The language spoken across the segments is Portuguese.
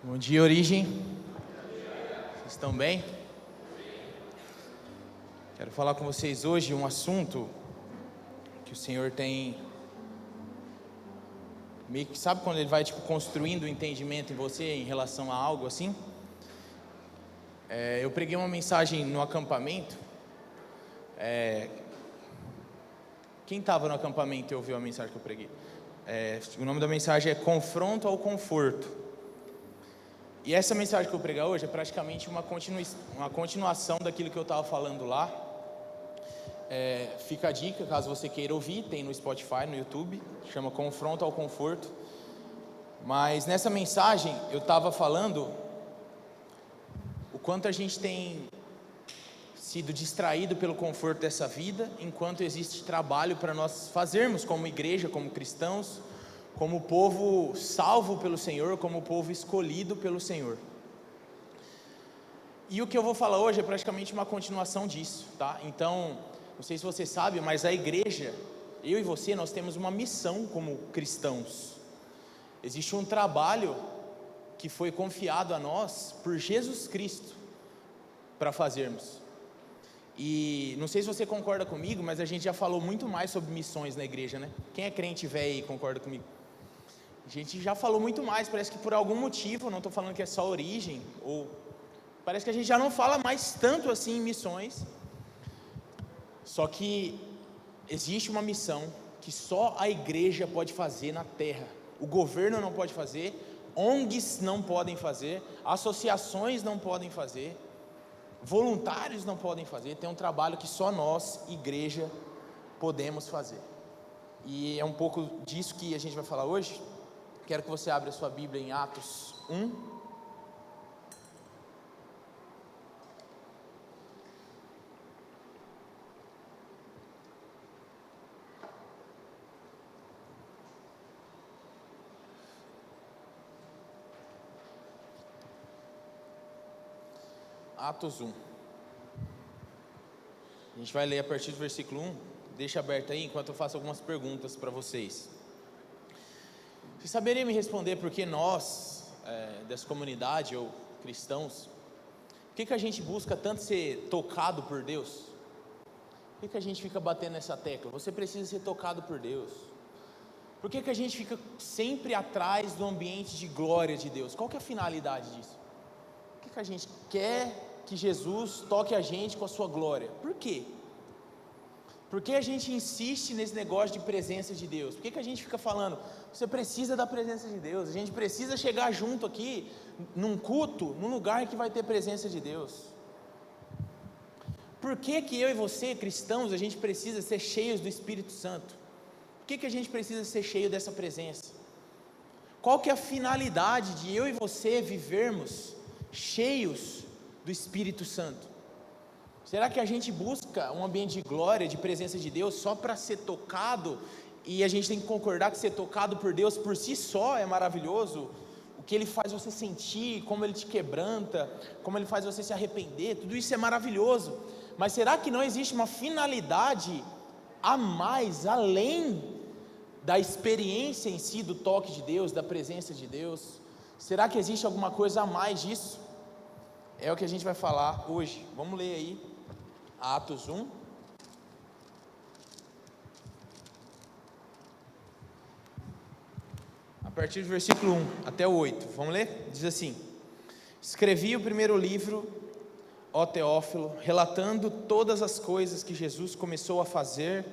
Bom dia, Origem. Vocês estão bem? Quero falar com vocês hoje um assunto que o Senhor tem meio que, sabe quando Ele vai construindo o entendimento em você em relação a algo assim? Eu preguei uma mensagem no acampamento. Quem estava no acampamento e ouviu a mensagem que eu preguei? O nome da mensagem é Confronto ao Conforto. E essa mensagem que eu pregar hoje é praticamente uma continuação daquilo que eu estava falando lá. Fica a dica, caso você queira ouvir, tem no Spotify, no YouTube, chama Confronto ao Conforto. Mas nessa mensagem eu estava falando o quanto a gente tem sido distraído pelo conforto dessa vida, enquanto existe trabalho para nós fazermos como igreja, como cristãos, como povo salvo pelo Senhor, como povo escolhido pelo Senhor. E o que eu vou falar hoje é praticamente uma continuação disso, tá? Então, não sei se você sabe, mas a igreja, eu e você, nós temos uma missão como cristãos. Existe um trabalho que foi confiado a nós por Jesus Cristo para fazermos. E não sei se você concorda comigo, mas a gente já falou muito mais sobre missões na igreja, né? Quem é crente velho aí concorda comigo? A gente já falou muito mais, parece que por algum motivo, não estou falando que é só Origem, ou parece que a gente já não fala mais tanto assim em missões. Só que existe uma missão que só a igreja pode fazer na terra. O governo não pode fazer, ONGs não podem fazer, associações não podem fazer, voluntários não podem fazer. Tem um trabalho que só nós, igreja, podemos fazer. E é um pouco disso que a gente vai falar hoje. Quero que você abra a sua Bíblia em Atos 1. Atos 1. A gente vai ler a partir do versículo 1. Deixa aberto aí enquanto eu faço algumas perguntas para vocês. Você saberia me responder por que nós, dessa comunidade ou cristãos, por que a gente busca tanto ser tocado por Deus? Por que a gente fica batendo nessa tecla? Você precisa ser tocado por Deus. Por que a gente fica sempre atrás do ambiente de glória de Deus? Qual que é a finalidade disso? Por que a gente quer que Jesus toque a gente com a sua glória? Por quê? Por que a gente insiste nesse negócio de presença de Deus? Por que a gente fica falando, você precisa da presença de Deus, a gente precisa chegar junto aqui, num culto, num lugar que vai ter presença de Deus? Por que eu e você, cristãos, a gente precisa ser cheios do Espírito Santo? Por que a gente precisa ser cheio dessa presença? Qual que é a finalidade de eu e você vivermos cheios do Espírito Santo? Será que a gente busca um ambiente de glória, de presença de Deus só para ser tocado? E a gente tem que concordar que ser tocado por Deus por si só é maravilhoso? O que Ele faz você sentir, como Ele te quebranta, como Ele faz você se arrepender, tudo isso é maravilhoso. Mas será que não existe uma finalidade a mais, além da experiência em si, do toque de Deus, da presença de Deus? Será que existe alguma coisa a mais disso? É o que a gente vai falar hoje. Vamos ler aí Atos 1. A partir do versículo 1 até o 8. Vamos ler? Diz assim: Escrevi o primeiro livro, ó Teófilo, relatando todas as coisas que Jesus começou a fazer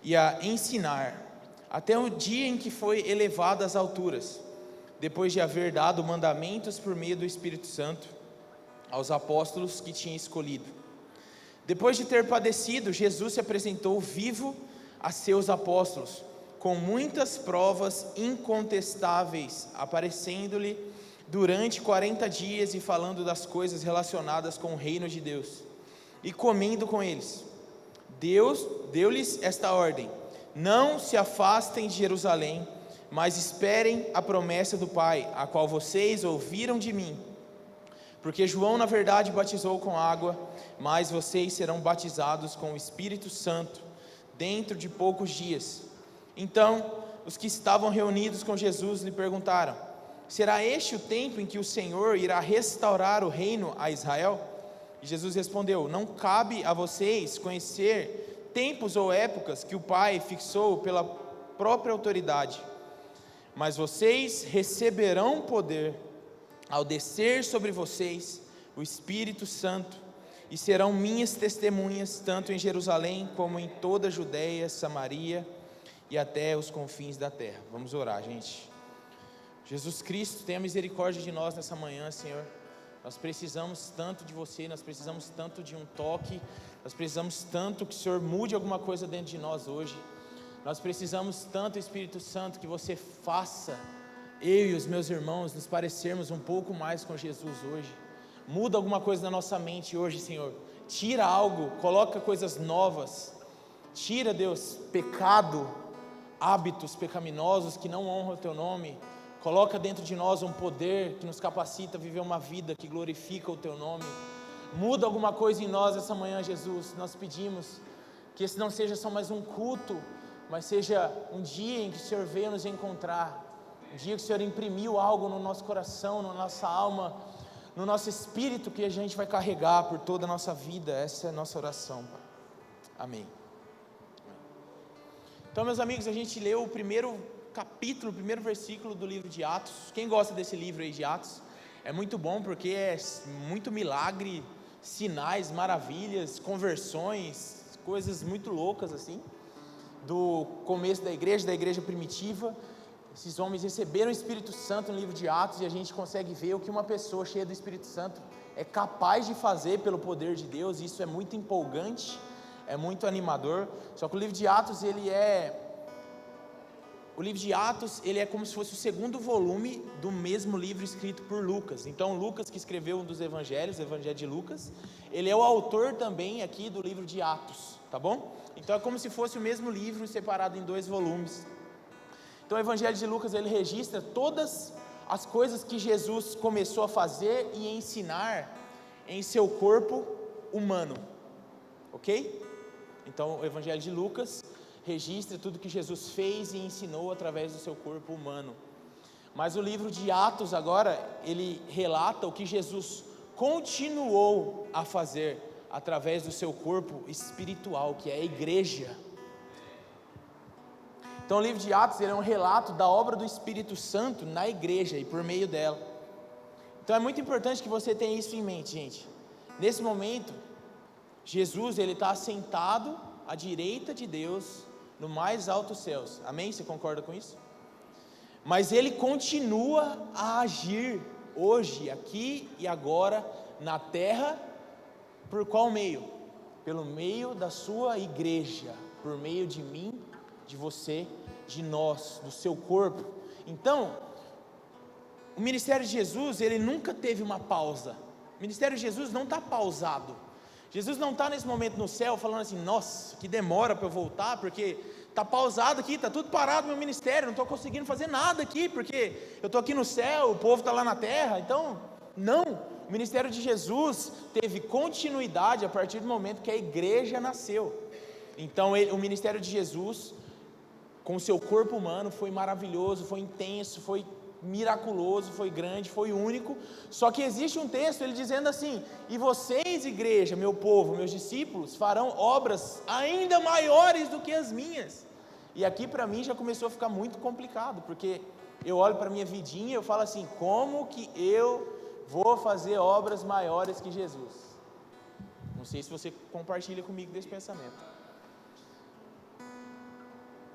e a ensinar, até o dia em que foi elevado às alturas, depois de haver dado mandamentos por meio do Espírito Santo aos apóstolos que tinha escolhido. Depois de ter padecido, Jesus se apresentou vivo a seus apóstolos, com muitas provas incontestáveis, aparecendo-lhe durante 40 dias e falando das coisas relacionadas com o reino de Deus, e comendo com eles. Deus deu-lhes esta ordem: não se afastem de Jerusalém, mas esperem a promessa do Pai, a qual vocês ouviram de mim. Porque João na verdade batizou com água, mas vocês serão batizados com o Espírito Santo dentro de poucos dias. Então os que estavam reunidos com Jesus lhe perguntaram: será este o tempo em que o Senhor irá restaurar o reino a Israel? E Jesus respondeu: não cabe a vocês conhecer tempos ou épocas que o Pai fixou pela própria autoridade, mas vocês receberão poder ao descer sobre vocês o Espírito Santo, e serão minhas testemunhas, tanto em Jerusalém como em toda a Judeia, Samaria e até os confins da terra. Vamos orar, gente. Jesus Cristo, tenha misericórdia de nós nessa manhã, Senhor. Nós precisamos tanto de você, nós precisamos tanto de um toque, nós precisamos tanto que o Senhor mude alguma coisa dentro de nós hoje. Nós precisamos tanto, Espírito Santo, que você faça eu e os meus irmãos nos parecermos um pouco mais com Jesus hoje. Muda alguma coisa na nossa mente hoje, Senhor. Tira algo, coloca coisas novas. Tira, Deus, pecado, hábitos pecaminosos que não honram o teu nome. Coloca dentro de nós um poder que nos capacita a viver uma vida que glorifica o teu nome. Muda alguma coisa em nós essa manhã, Jesus. Nós pedimos que esse não seja só mais um culto, mas seja um dia em que o Senhor veio nos encontrar. Um dia que o Senhor imprimiu algo no nosso coração, na nossa alma, no nosso espírito, que a gente vai carregar por toda a nossa vida. Essa é a nossa oração, Pai. Amém. Então, meus amigos, a gente leu o primeiro capítulo, o primeiro versículo do livro de Atos. Quem gosta desse livro aí de Atos? É muito bom, porque é muito milagre, sinais, maravilhas, conversões, coisas muito loucas assim, do começo da igreja primitiva. Esses homens receberam o Espírito Santo no livro de Atos, e a gente consegue ver o que uma pessoa cheia do Espírito Santo é capaz de fazer pelo poder de Deus. Isso é muito empolgante, é muito animador. Só que o livro de Atos, ele é como se fosse o segundo volume do mesmo livro escrito por Lucas. Então Lucas, que escreveu um dos evangelhos, o Evangelho de Lucas, ele é o autor também aqui do livro de Atos, tá bom? Então é como se fosse o mesmo livro separado em 2 volumes. Então o Evangelho de Lucas, ele registra todas as coisas que Jesus começou a fazer e ensinar em seu corpo humano, ok? Então o Evangelho de Lucas registra tudo que Jesus fez e ensinou através do seu corpo humano. Mas o livro de Atos agora, ele relata o que Jesus continuou a fazer através do seu corpo espiritual, que é a igreja. Então o livro de Atos, ele é um relato da obra do Espírito Santo na igreja e por meio dela. Então é muito importante que você tenha isso em mente, gente. Nesse momento, Jesus, ele está sentado à direita de Deus, no mais altos céus. Amém? Você concorda com isso? Mas ele continua a agir hoje, aqui e agora, na terra, por qual meio? Pelo meio da sua igreja, por meio de mim, de você, de nós, do seu corpo. Então, o ministério de Jesus, ele nunca teve uma pausa. O ministério de Jesus não está pausado. Jesus não está nesse momento no céu falando assim: nossa, que demora para eu voltar, porque está pausado aqui, está tudo parado no meu ministério, não estou conseguindo fazer nada aqui, porque eu estou aqui no céu, o povo está lá na terra. Então, não, o ministério de Jesus teve continuidade a partir do momento que a igreja nasceu. Então o ministério de Jesus, com o seu corpo humano, foi maravilhoso, foi intenso, foi miraculoso, foi grande, foi único. Só que existe um texto, ele dizendo assim: e vocês, igreja, meu povo, meus discípulos, farão obras ainda maiores do que as minhas. E aqui para mim já começou a ficar muito complicado, porque eu olho para a minha vidinha e eu falo assim: como que eu vou fazer obras maiores que Jesus? Não sei se você compartilha comigo desse pensamento.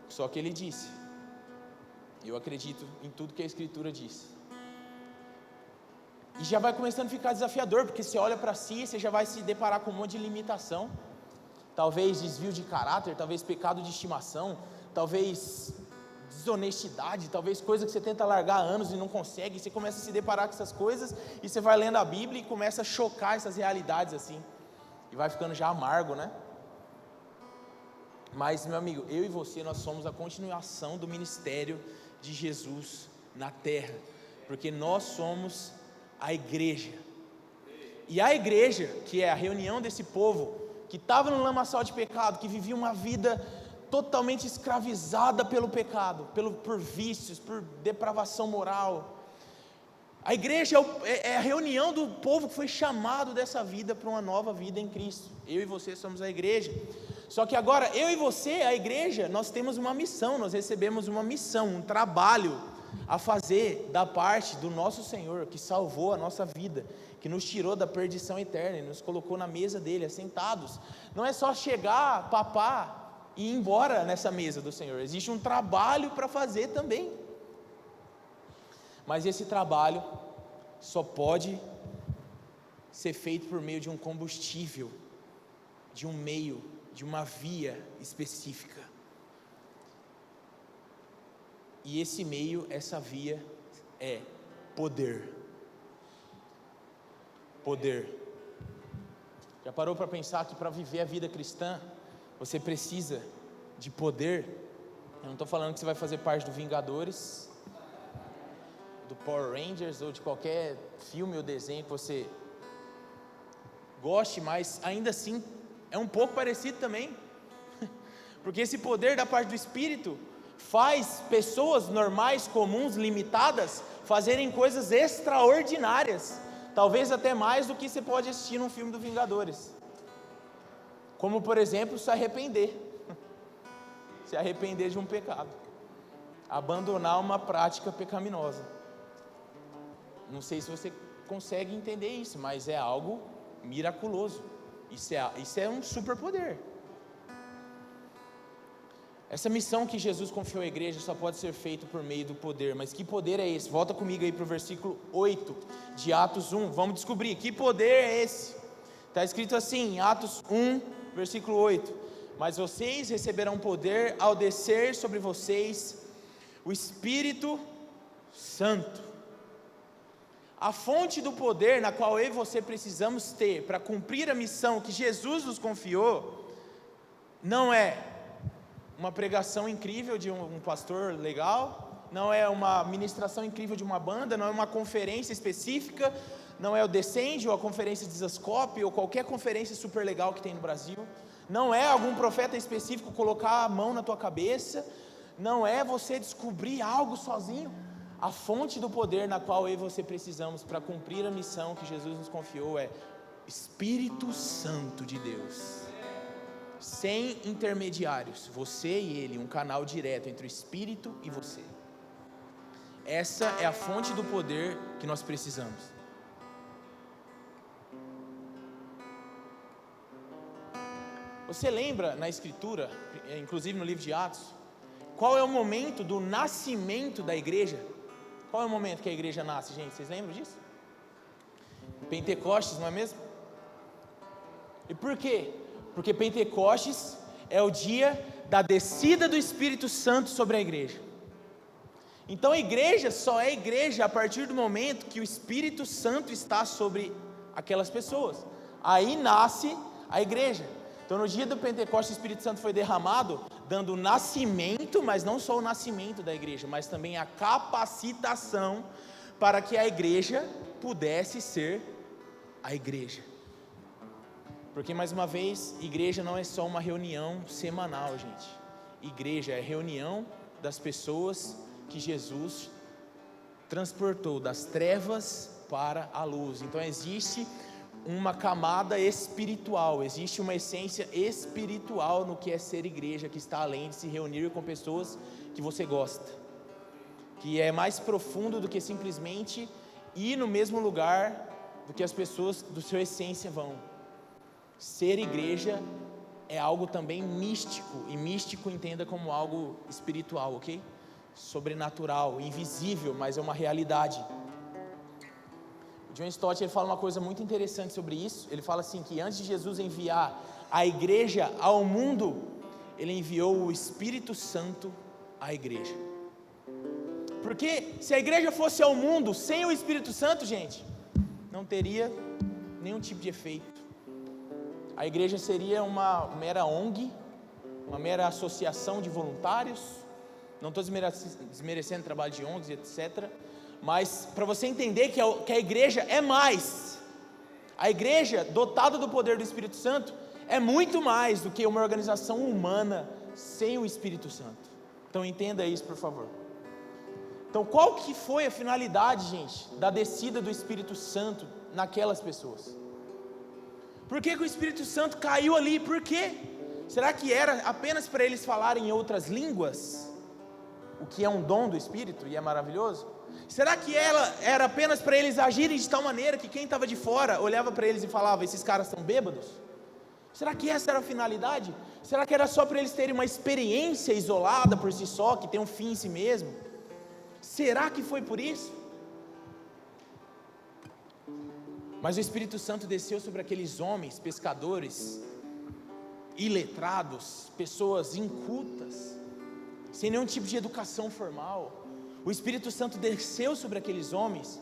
Só que ele disse, eu acredito em tudo que a Escritura diz. E já vai começando a ficar desafiador, porque você olha para si, você já vai se deparar com um monte de limitação. Talvez desvio de caráter, talvez pecado de estimação, talvez desonestidade, talvez coisa que você tenta largar há anos e não consegue. Você começa a se deparar com essas coisas, e você vai lendo a Bíblia e começa a chocar essas realidades assim. E vai ficando já amargo, né? Mas, meu amigo, eu e você, nós somos a continuação do ministério de Jesus na terra, porque nós somos a igreja. E a igreja, que é a reunião desse povo, que estava no lamaçal de pecado, que vivia uma vida totalmente escravizada pelo pecado, por vícios, por depravação moral, A igreja é a reunião do povo que foi chamado dessa vida para uma nova vida em Cristo. Eu e você somos a igreja. Só que agora, eu e você, a igreja, nós temos uma missão, nós recebemos uma missão, um trabalho a fazer da parte do nosso Senhor, que salvou a nossa vida, que nos tirou da perdição eterna e nos colocou na mesa dele, assentados. Não é só chegar, papar e ir embora nessa mesa do Senhor, existe um trabalho para fazer também. Mas esse trabalho só pode ser feito por meio de um combustível, de um meio, de uma via específica. E esse meio, essa via é poder. Poder. Já parou para pensar que para viver a vida cristã, você precisa de poder? Eu não estou falando que você vai fazer parte do Vingadores, do Power Rangers ou de qualquer filme ou desenho que você goste, mas ainda assim é um pouco parecido também, porque esse poder da parte do Espírito faz pessoas normais, comuns, limitadas, fazerem coisas extraordinárias, talvez até mais do que você pode assistir num filme do Vingadores, como por exemplo se arrepender de um pecado, abandonar uma prática pecaminosa. Não sei se você consegue entender isso, mas é algo miraculoso. Isso é um superpoder. Essa missão que Jesus confiou à igreja só pode ser feita por meio do poder. Mas que poder é esse? Volta comigo aí para o versículo 8 de Atos 1. Vamos descobrir que poder é esse. Está escrito assim, em Atos 1, versículo 8: mas vocês receberão poder ao descer sobre vocês o Espírito Santo. A fonte do poder na qual eu e você precisamos ter para cumprir a missão que Jesus nos confiou, não é uma pregação incrível de um pastor legal, não é uma ministração incrível de uma banda, não é uma conferência específica, não é o Descende ou a conferência de Zascope ou qualquer conferência super legal que tem no Brasil, não é algum profeta específico colocar a mão na tua cabeça, não é você descobrir algo sozinho. A fonte do poder na qual eu e você precisamos para cumprir a missão que Jesus nos confiou é Espírito Santo de Deus, sem intermediários, você e Ele, um canal direto entre o Espírito e você. Essa é a fonte do poder que nós precisamos. Você lembra na Escritura, inclusive no livro de Atos, qual é o momento do nascimento da igreja? Qual é o momento que a igreja nasce, gente? Vocês lembram disso? Pentecostes, não é mesmo? E por quê? Porque Pentecostes é o dia da descida do Espírito Santo sobre a igreja. Então a igreja só é igreja a partir do momento que o Espírito Santo está sobre aquelas pessoas. Aí nasce a igreja. Então no dia do Pentecostes o Espírito Santo foi derramado, dando o nascimento, mas não só o nascimento da igreja, mas também a capacitação para que a igreja pudesse ser a igreja. Porque mais uma vez, igreja não é só uma reunião semanal, gente. Igreja é a reunião das pessoas que Jesus transportou das trevas para a luz. Então existe uma camada espiritual, existe uma essência espiritual no que é ser igreja, que está além de se reunir com pessoas que você gosta, que é mais profundo do que simplesmente ir no mesmo lugar do que as pessoas do seu essência vão. Ser igreja é algo também místico, e místico entenda como algo espiritual, ok? Sobrenatural, invisível, mas é uma realidade. John Stott ele fala uma coisa muito interessante sobre isso. Ele fala assim, que antes de Jesus enviar a igreja ao mundo, ele enviou o Espírito Santo à igreja. Porque se a igreja fosse ao mundo sem o Espírito Santo, gente, não teria nenhum tipo de efeito. A igreja seria uma mera ONG, uma mera associação de voluntários. Não estou desmerecendo o trabalho de ONGs, etc., mas para você entender que a igreja é mais, a igreja dotada do poder do Espírito Santo é muito mais do que uma organização humana sem o Espírito Santo. Então entenda isso, por favor. Então, qual que foi a finalidade, gente, da descida do Espírito Santo naquelas pessoas? Por que que o Espírito Santo caiu ali? Por quê? Será que era apenas para eles falarem em outras línguas? O que é um dom do Espírito e é maravilhoso? Será que ela era apenas para eles agirem de tal maneira que quem estava de fora olhava para eles e falava, esses caras estão bêbados? Será que essa era a finalidade? Será que era só para eles terem uma experiência isolada por si só, que tem um fim em si mesmo? Será que foi por isso? Mas o Espírito Santo desceu sobre aqueles homens, pescadores, iletrados, pessoas incultas, sem nenhum tipo de educação formal. O Espírito Santo desceu sobre aqueles homens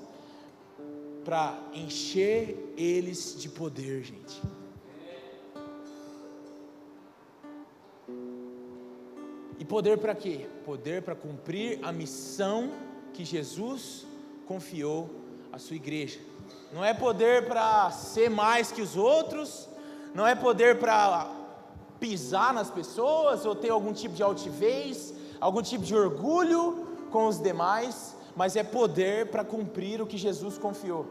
para encher eles de poder, gente. E poder para quê? Poder para cumprir a missão que Jesus confiou à sua igreja. Não é poder para ser mais que os outros, não é poder para pisar nas pessoas ou ter algum tipo de altivez, algum tipo de orgulho com os demais, mas é poder para cumprir o que Jesus confiou.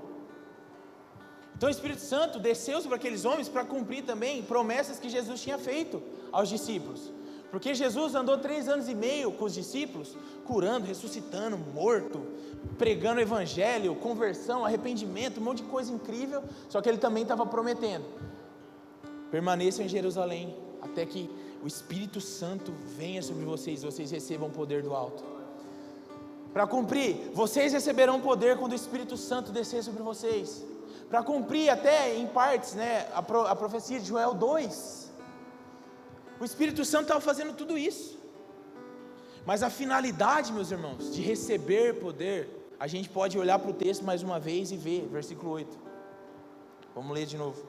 Então o Espírito Santo desceu sobre aqueles homens para cumprir também promessas que Jesus tinha feito aos discípulos, porque Jesus andou 3 anos e meio com os discípulos, curando, ressuscitando, morto, pregando o evangelho, conversão, arrependimento, um monte de coisa incrível, só que ele também estava prometendo, permaneçam em Jerusalém, até que o Espírito Santo venha sobre vocês, vocês recebam o poder do alto. Para cumprir, vocês receberão poder quando o Espírito Santo descer sobre vocês. Para cumprir até em partes, né, a profecia de Joel 2. O Espírito Santo estava fazendo tudo isso. Mas a finalidade, meus irmãos, de receber poder, a gente pode olhar para o texto mais uma vez e ver, versículo 8. Vamos ler de novo.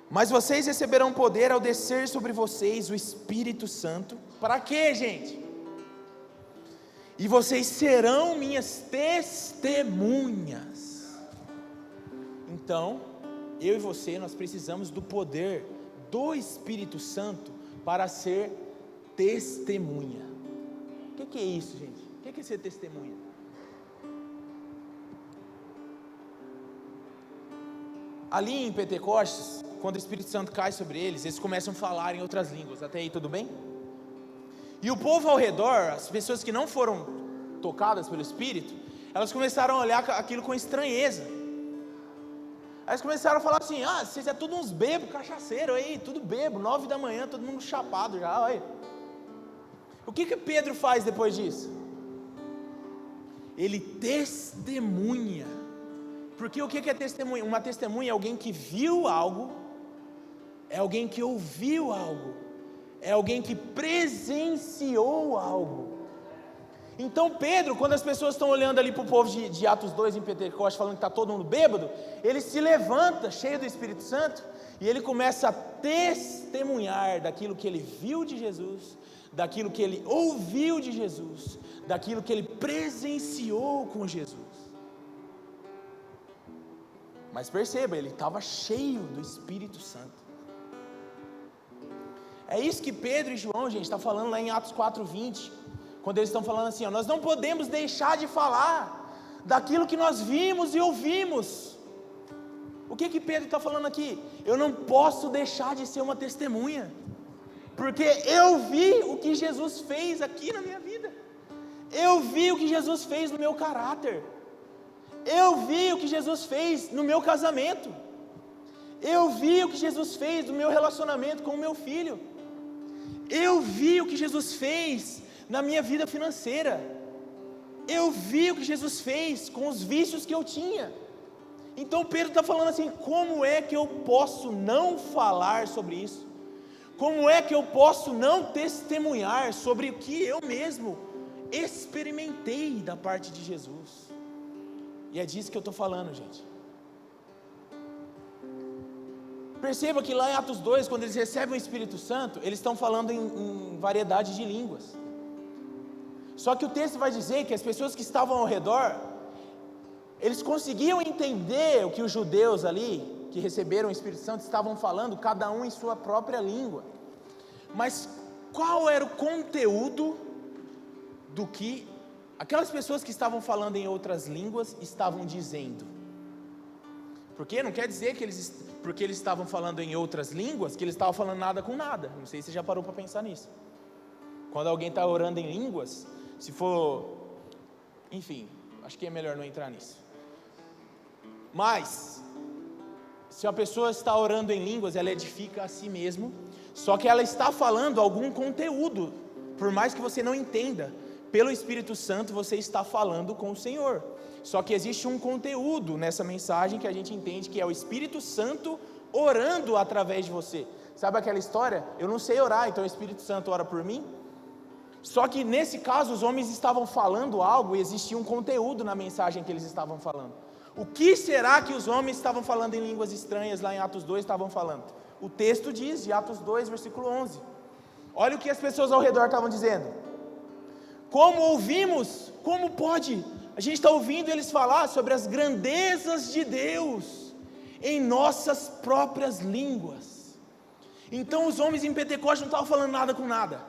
Mas vocês receberão poder ao descer sobre vocês o Espírito Santo. Para quê, gente? E vocês serão minhas testemunhas. Então, eu e você, nós precisamos do poder do Espírito Santo para ser testemunha. O que é isso, gente? O que é ser testemunha? Ali em Pentecostes, quando o Espírito Santo cai sobre eles, eles começam a falar em outras línguas. Até aí tudo bem? E o povo ao redor, as pessoas que não foram tocadas pelo Espírito, elas começaram a olhar aquilo com estranheza. Elas começaram a falar assim, vocês é tudo uns bebos, cachaceiro aí, tudo bebo, 9 da manhã, todo mundo chapado já, olha. O que Pedro faz depois disso? Ele testemunha. Porque o que é testemunha? Uma testemunha é alguém que viu algo, é alguém que ouviu algo, é alguém que presenciou algo. Então Pedro, quando as pessoas estão olhando ali para o povo de Atos 2 em Pentecostes, falando que está todo mundo bêbado, ele se levanta, cheio do Espírito Santo, e ele começa a testemunhar daquilo que ele viu de Jesus, daquilo que ele ouviu de Jesus, daquilo que ele presenciou com Jesus. Mas perceba, ele estava cheio do Espírito Santo. É isso que Pedro e João, gente, está falando lá em Atos 4:20, quando eles estão falando assim, nós não podemos deixar de falar daquilo que nós vimos e ouvimos. O que Pedro está falando aqui? Eu não posso deixar de ser uma testemunha, porque eu vi o que Jesus fez aqui na minha vida, eu vi o que Jesus fez no meu caráter, eu vi o que Jesus fez no meu casamento, eu vi o que Jesus fez no meu relacionamento com o meu filho, eu vi o que Jesus fez na minha vida financeira, eu vi o que Jesus fez com os vícios que eu tinha. Então Pedro está falando assim, como é que eu posso não falar sobre isso? Como é que eu posso não testemunhar sobre o que eu mesmo experimentei da parte de Jesus? E é disso que eu estou falando, gente. Perceba que lá em Atos 2, quando eles recebem o Espírito Santo, eles estão falando em variedade de línguas. Só que o texto vai dizer que as pessoas que estavam ao redor, eles conseguiam entender o que os judeus ali, que receberam o Espírito Santo, estavam falando, cada um em sua própria língua. Mas qual era o conteúdo do que aquelas pessoas que estavam falando em outras línguas estavam dizendo. Porque não quer dizer que porque eles estavam falando em outras línguas, que eles estavam falando nada com nada. Não sei se você já parou para pensar nisso. Quando alguém está orando em línguas, se for... Enfim, acho que é melhor não entrar nisso. Mas, se a pessoa está orando em línguas, ela edifica a si mesma, só que ela está falando algum conteúdo, por mais que você não entenda, pelo Espírito Santo você está falando com o Senhor. Só que existe um conteúdo nessa mensagem que a gente entende que é o Espírito Santo orando através de você. Sabe aquela história? Eu não sei orar, então o Espírito Santo ora por mim? Só que nesse caso os homens estavam falando algo e existia um conteúdo na mensagem que eles estavam falando. O que será que os homens estavam falando em línguas estranhas lá em Atos 2 estavam falando? O texto diz, de Atos 2, versículo 11. Olha o que as pessoas ao redor estavam dizendo. Como ouvimos, como pode... A gente está ouvindo eles falar sobre as grandezas de Deus em nossas próprias línguas. Então os homens em Pentecostes não estavam falando nada com nada.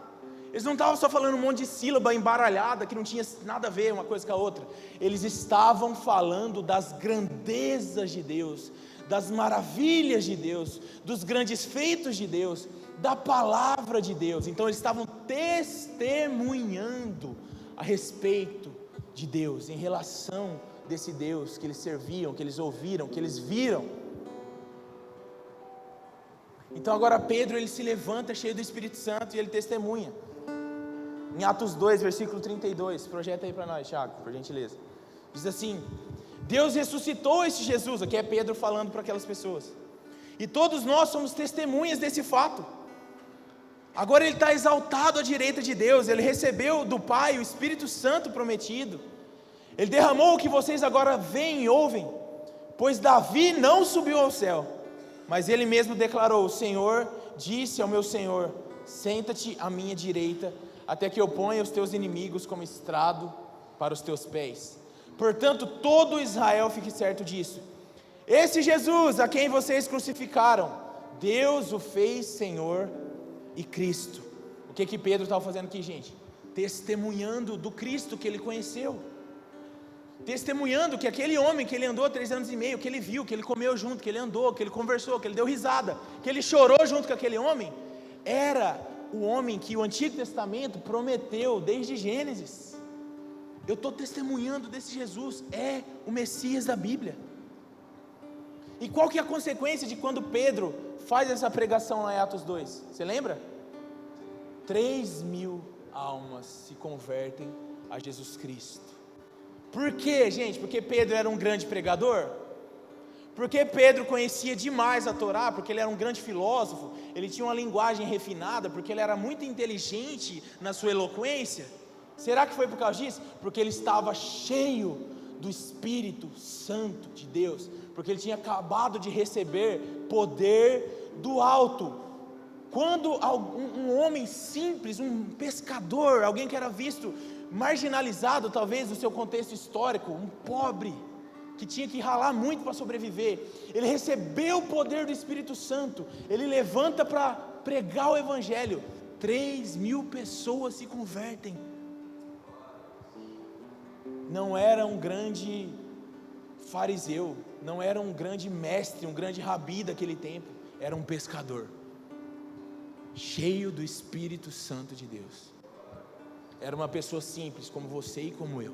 Eles não estavam só falando um monte de sílaba embaralhada que não tinha nada a ver uma coisa com a outra. Eles estavam falando das grandezas de Deus, das maravilhas de Deus, dos grandes feitos de Deus, da palavra de Deus. Então eles estavam testemunhando a respeito de Deus, em relação desse Deus que eles serviam, que eles ouviram, que eles viram. Então agora Pedro, ele se levanta cheio do Espírito Santo e ele testemunha. Em Atos 2, versículo 32, projeta aí para nós, Thiago, por gentileza. Diz assim: Deus ressuscitou esse Jesus, aqui é Pedro falando para aquelas pessoas, e todos nós somos testemunhas desse fato. Agora ele está exaltado à direita de Deus, ele recebeu do Pai o Espírito Santo prometido, ele derramou o que vocês agora veem e ouvem, pois Davi não subiu ao céu, mas ele mesmo declarou: o Senhor disse ao meu Senhor, senta-te à minha direita, até que eu ponha os teus inimigos como estrado para os teus pés. Portanto, todo Israel fique certo disso, esse Jesus a quem vocês crucificaram, Deus o fez Senhor e Cristo. O que Pedro estava fazendo aqui, gente? Testemunhando do Cristo que ele conheceu, testemunhando que aquele homem que ele andou 3 anos e meio, que ele viu, que ele comeu junto, que ele andou, que ele conversou, que ele deu risada, que ele chorou junto com aquele homem, era o homem que o Antigo Testamento prometeu desde Gênesis. Eu estou testemunhando desse Jesus, é o Messias da Bíblia. E qual que é a consequência de quando Pedro faz essa pregação lá em Atos 2? Você lembra? 3.000 almas se convertem a Jesus Cristo. Por quê, gente? Porque Pedro era um grande pregador? Porque Pedro conhecia demais a Torá? Porque ele era um grande filósofo? Ele tinha uma linguagem refinada? Porque ele era muito inteligente na sua eloquência? Será que foi por causa disso? Porque ele estava cheio do Espírito Santo de Deus, porque ele tinha acabado de receber poder do alto. Quando um homem simples, um pescador, alguém que era visto marginalizado talvez do seu contexto histórico, um pobre, que tinha que ralar muito para sobreviver, ele recebeu o poder do Espírito Santo, ele levanta para pregar o Evangelho, 3.000 pessoas se convertem. Não era um grande fariseu, não era um grande mestre, um grande rabi daquele tempo, era um pescador, cheio do Espírito Santo de Deus. Era uma pessoa simples, como você e como eu.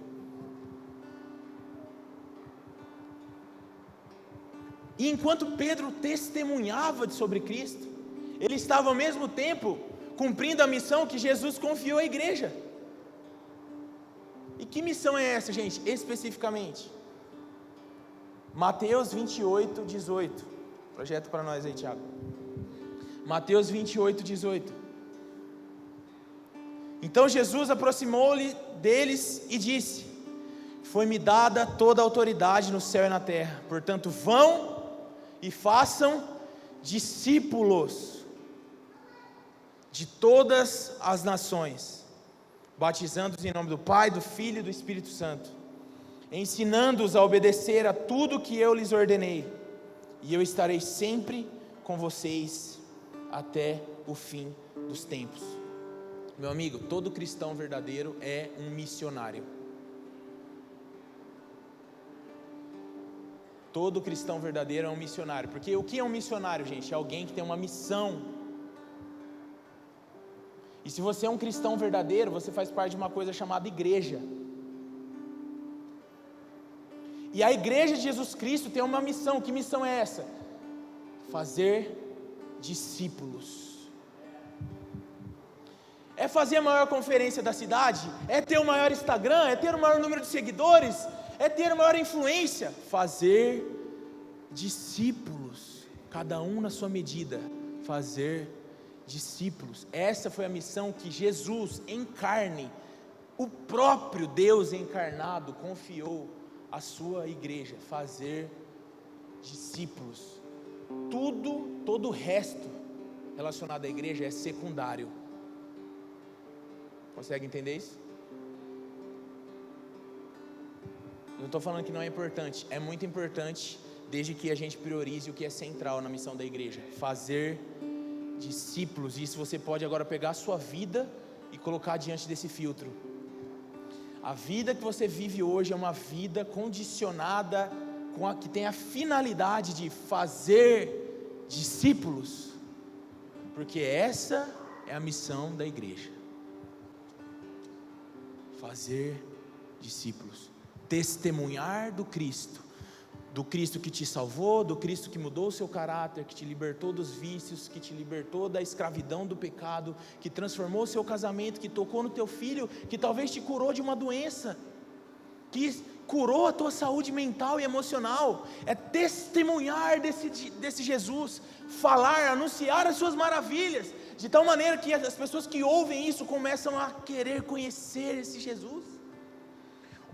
E enquanto Pedro testemunhava sobre Cristo, ele estava ao mesmo tempo cumprindo a missão que Jesus confiou à igreja. E que missão é essa, gente, especificamente? Mateus 28, 18. Projeta para nós aí, Thiago. Mateus 28, 18. Então Jesus aproximou-lhe deles e disse: foi-me dada toda a autoridade no céu e na terra, portanto vão e façam discípulos de todas as nações, batizando-os em nome do Pai, do Filho e do Espírito Santo, ensinando-os a obedecer a tudo que eu lhes ordenei, e eu estarei sempre com vocês até o fim dos tempos. Meu amigo, todo cristão verdadeiro é um missionário. Todo cristão verdadeiro é um missionário. Porque o que é um missionário, gente? É alguém que tem uma missão. E se você é um cristão verdadeiro, você faz parte de uma coisa chamada igreja. E a igreja de Jesus Cristo tem uma missão. Que missão é essa? Fazer discípulos. É fazer a maior conferência da cidade? É ter o maior Instagram? É ter o maior número de seguidores? É ter a maior influência? Fazer discípulos, cada um na sua medida, fazer discípulos. Essa foi a missão que Jesus em carne, o próprio Deus encarnado, confiou à sua igreja, fazer discípulos. Todo o resto relacionado à igreja é secundário. Consegue entender isso? Eu não estou falando que não é importante, é muito importante, desde que a gente priorize o que é central na missão da igreja: fazer discípulos. E isso você pode agora pegar a sua vida e colocar diante desse filtro. A vida que você vive hoje é uma vida condicionada, que tem a finalidade de fazer discípulos, porque essa é a missão da igreja: fazer discípulos. Testemunhar do Cristo que te salvou, do Cristo que mudou o seu caráter, que te libertou dos vícios, que te libertou da escravidão do pecado, que transformou o seu casamento, que tocou no teu filho, que talvez te curou de uma doença, que curou a tua saúde mental e emocional. É testemunhar desse Jesus, falar, anunciar as suas maravilhas, de tal maneira que as pessoas que ouvem isso começam a querer conhecer esse Jesus.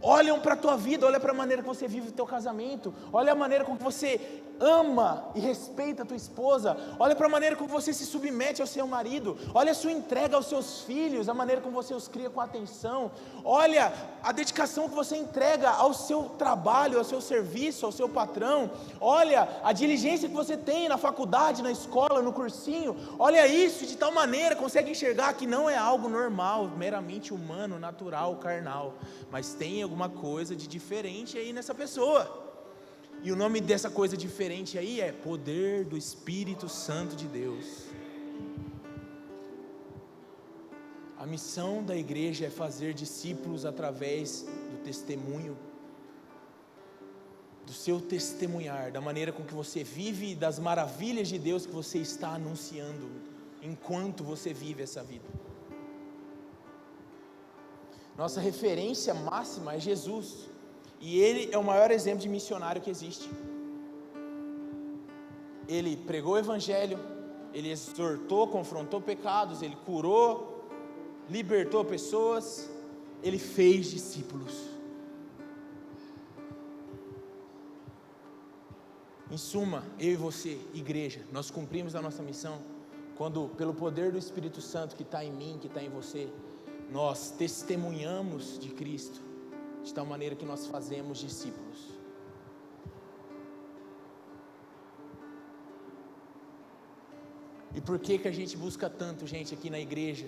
Olham para a tua vida, olha para a maneira que você vive o teu casamento, olha a maneira como você ama e respeita a tua esposa, olha para a maneira como você se submete ao seu marido, olha a sua entrega aos seus filhos, a maneira como você os cria com atenção, olha a dedicação que você entrega ao seu trabalho, ao seu serviço, ao seu patrão, olha a diligência que você tem na faculdade, na escola, no cursinho, olha isso, de tal maneira consegue enxergar que não é algo normal, meramente humano, natural, carnal, mas tem alguma coisa de diferente aí nessa pessoa. E o nome dessa coisa diferente aí é poder do Espírito Santo de Deus. A missão da igreja é fazer discípulos através do testemunho, do seu testemunhar, da maneira com que você vive, das maravilhas de Deus que você está anunciando enquanto você vive essa vida. Nossa referência máxima é Jesus. E Ele é o maior exemplo de missionário que existe. Ele pregou o Evangelho, Ele exortou, confrontou pecados, Ele curou, libertou pessoas, Ele fez discípulos. Em suma, eu e você, igreja, nós cumprimos a nossa missão quando, pelo poder do Espírito Santo que está em mim, que está em você, nós testemunhamos de Cristo, de tal maneira que nós fazemos discípulos. E por que a gente busca tanto, gente, aqui na igreja?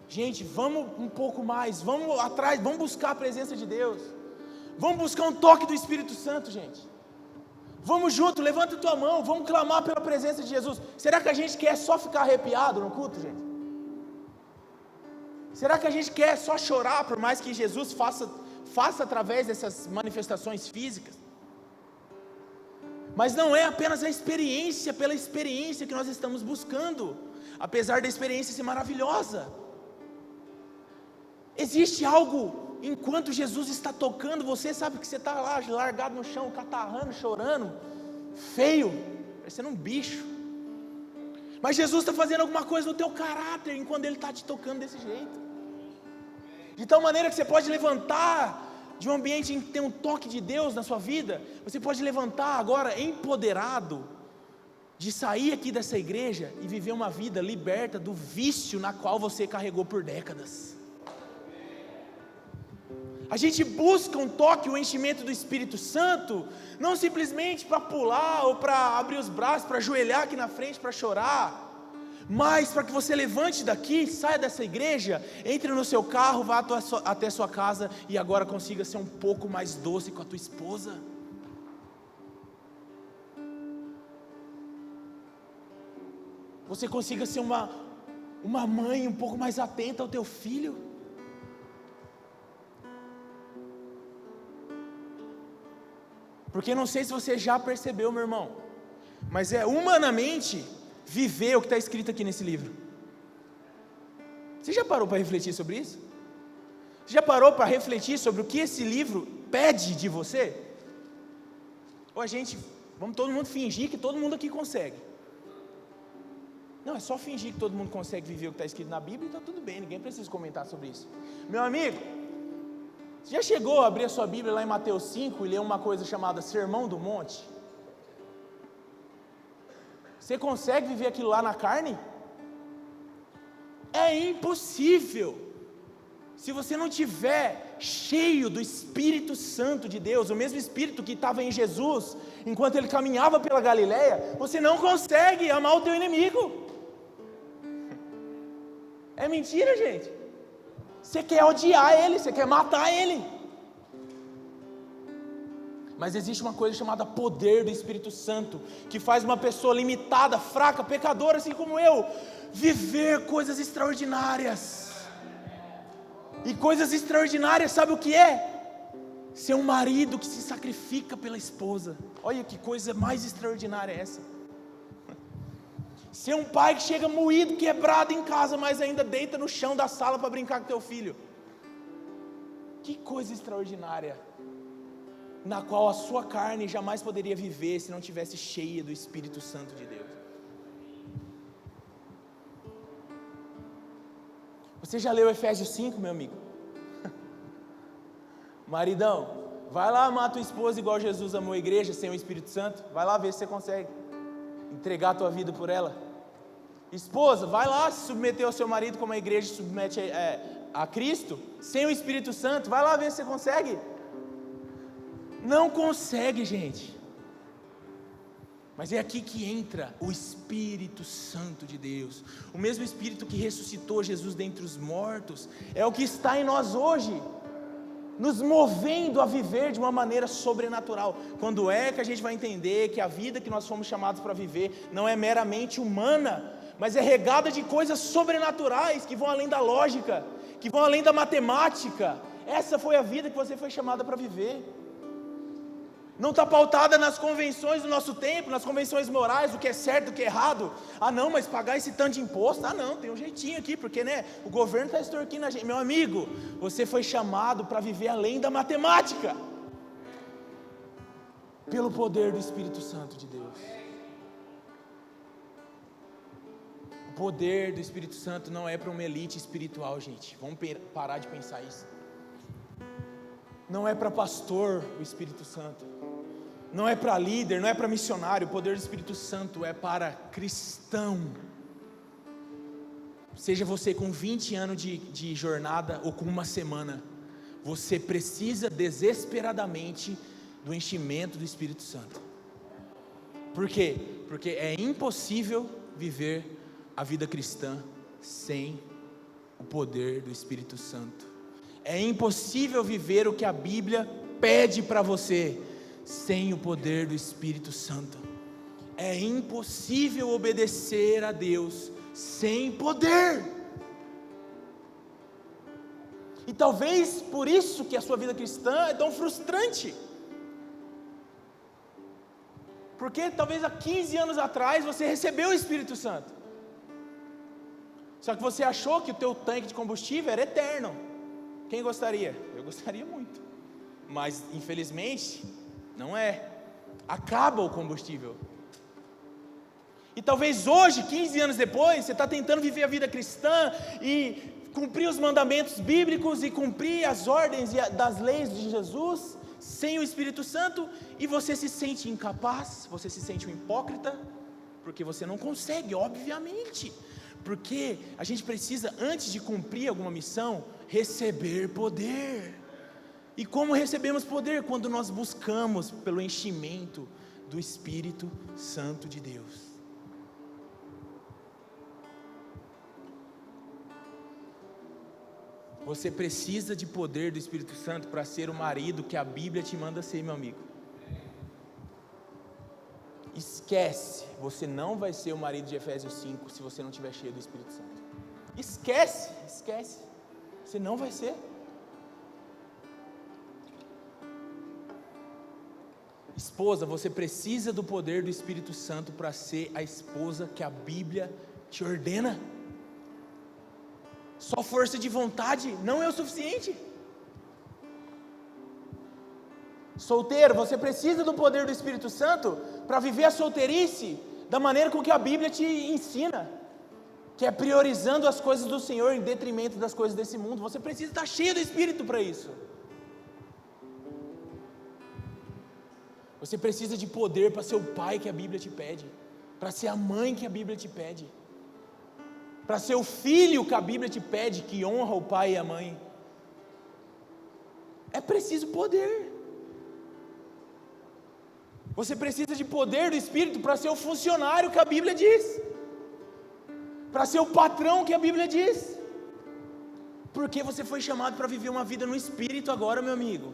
Gente, vamos um pouco mais, vamos atrás, vamos buscar a presença de Deus, vamos buscar um toque do Espírito Santo, gente. Vamos junto, levanta tua mão, vamos clamar pela presença de Jesus. Será que a gente quer só ficar arrepiado no culto, gente? Será que a gente quer só chorar, por mais que Jesus faça através dessas manifestações físicas? Mas não é apenas a experiência, pela experiência que nós estamos buscando, apesar da experiência ser maravilhosa. Existe algo, enquanto Jesus está tocando, você sabe que você está lá, largado no chão, catarrando, chorando, feio, parecendo um bicho. Mas Jesus está fazendo alguma coisa no teu caráter, enquanto Ele está te tocando desse jeito. De tal maneira que você pode levantar de um ambiente em que tem um toque de Deus na sua vida, você pode levantar agora empoderado, de sair aqui dessa igreja e viver uma vida liberta do vício na qual você carregou por décadas. A gente busca um toque, o enchimento do Espírito Santo, não simplesmente para pular ou para abrir os braços, para ajoelhar aqui na frente, para chorar, Mas para que você levante daqui, saia dessa igreja, entre no seu carro, vá até a sua casa e agora consiga ser um pouco mais doce com a tua esposa. Você consiga ser uma mãe um pouco mais atenta ao teu filho. Porque não sei se você já percebeu, meu irmão, mas é humanamente viver o que está escrito aqui nesse livro. Você já parou para refletir sobre isso? Você já parou para refletir sobre o que esse livro pede de você? Ou vamos todo mundo fingir que todo mundo aqui consegue. Não, é só fingir que todo mundo consegue viver o que está escrito na Bíblia e está tudo bem, ninguém precisa comentar sobre isso. Meu amigo, você já chegou a abrir a sua Bíblia lá em Mateus 5 e ler uma coisa chamada Sermão do Monte? Você consegue viver aquilo lá na carne? É impossível. Se você não tiver cheio do Espírito Santo de Deus, o mesmo Espírito que estava em Jesus, enquanto ele caminhava pela Galileia, você não consegue amar o teu inimigo. É mentira, gente. Você quer odiar ele, você quer matar ele. Mas existe uma coisa chamada poder do Espírito Santo, que faz uma pessoa limitada, fraca, pecadora, assim como eu, viver coisas extraordinárias. E coisas extraordinárias, sabe o que é? Ser um marido que se sacrifica pela esposa. Olha que coisa mais extraordinária é essa. Ser um pai que chega moído, quebrado em casa, mas ainda deita no chão da sala para brincar com teu filho. Que coisa extraordinária, na qual a sua carne jamais poderia viver se não tivesse cheia do Espírito Santo de Deus. Você já leu Efésios 5, meu amigo? Maridão, vai lá amar tua esposa igual Jesus amou a igreja, sem o Espírito Santo. Vai lá ver se você consegue entregar a tua vida por ela. Esposa, vai lá se submeter ao seu marido como a igreja se submete a Cristo, sem o Espírito Santo. Vai lá ver se você consegue. Não consegue, gente. Mas é aqui que entra o Espírito Santo de Deus. O mesmo Espírito que ressuscitou Jesus dentre os mortos é o que está em nós hoje, nos movendo a viver de uma maneira sobrenatural. Quando é que a gente vai entender que a vida que nós fomos chamados para viver não é meramente humana, mas é regada de coisas sobrenaturais que vão além da lógica, que vão além da matemática? Essa foi a vida que você foi chamada para viver. Não está pautada nas convenções do nosso tempo, nas convenções morais, o que é certo, o que é errado. Ah não, mas pagar esse tanto de imposto, ah não, tem um jeitinho aqui, porque o governo está extorquindo a gente. Meu amigo, você foi chamado para viver além da matemática, pelo poder do Espírito Santo de Deus. O poder do Espírito Santo não é para uma elite espiritual, gente, vamos parar de pensar isso. Não é para pastor o Espírito Santo, não é para líder, não é para missionário. O poder do Espírito Santo é para cristão. Seja você com 20 anos de jornada ou com uma semana, você precisa desesperadamente do enchimento do Espírito Santo. Por quê? Porque é impossível viver a vida cristã sem o poder do Espírito Santo. É impossível viver o que a Bíblia pede para você sem o poder do Espírito Santo. É impossível obedecer a Deus sem poder. E talvez por isso que a sua vida cristã é tão frustrante. Porque talvez há 15 anos atrás você recebeu o Espírito Santo, só que você achou que o teu tanque de combustível era eterno. Quem gostaria? Eu gostaria muito, mas infelizmente não é. Acaba o combustível. E talvez hoje, 15 anos depois, você está tentando viver a vida cristã e cumprir os mandamentos bíblicos e cumprir as ordens das leis de Jesus sem o Espírito Santo, e você se sente incapaz, você se sente um hipócrita, porque você não consegue, obviamente. Porque a gente precisa, antes de cumprir alguma missão, receber poder. E como recebemos poder? Quando nós buscamos pelo enchimento do Espírito Santo de Deus. Você precisa de poder do Espírito Santo para ser o marido que a Bíblia te manda ser, meu amigo. Esquece, você não vai ser o marido de Efésios 5 se você não estiver cheio do Espírito Santo. Esquece, você não vai ser. Esposa, você precisa do poder do Espírito Santo para ser a esposa que a Bíblia te ordena. Só força de vontade não é o suficiente. Solteiro, você precisa do poder do Espírito Santo para viver a solteirice da maneira com que a Bíblia te ensina, que é priorizando as coisas do Senhor em detrimento das coisas desse mundo. Você precisa estar cheio do Espírito para isso. Você precisa de poder para ser o pai que a Bíblia te pede, para ser a mãe que a Bíblia te pede, para ser o filho que a Bíblia te pede, que honra o pai e a mãe. É preciso poder. Você precisa de poder do Espírito para ser o funcionário que a Bíblia diz, para ser o patrão que a Bíblia diz, porque você foi chamado para viver uma vida no Espírito agora, meu amigo.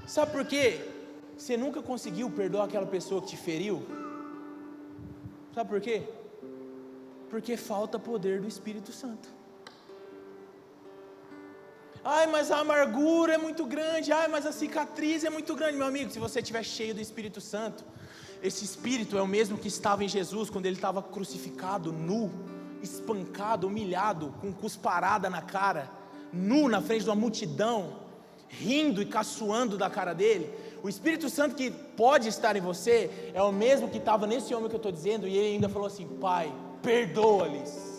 Sabe por quê? Você nunca conseguiu perdoar aquela pessoa que te feriu? Sabe por quê? Porque falta poder do Espírito Santo. Ai, mas a amargura é muito grande. Ai, mas a cicatriz é muito grande. Meu amigo, se você estiver cheio do Espírito Santo, esse Espírito é o mesmo que estava em Jesus quando ele estava crucificado, nu, espancado, humilhado, com cusparada na cara, nu na frente de uma multidão, rindo e caçoando da cara dele. O Espírito Santo que pode estar em você é o mesmo que estava nesse homem que eu estou dizendo, e ele ainda falou assim: Pai, perdoa-lhes.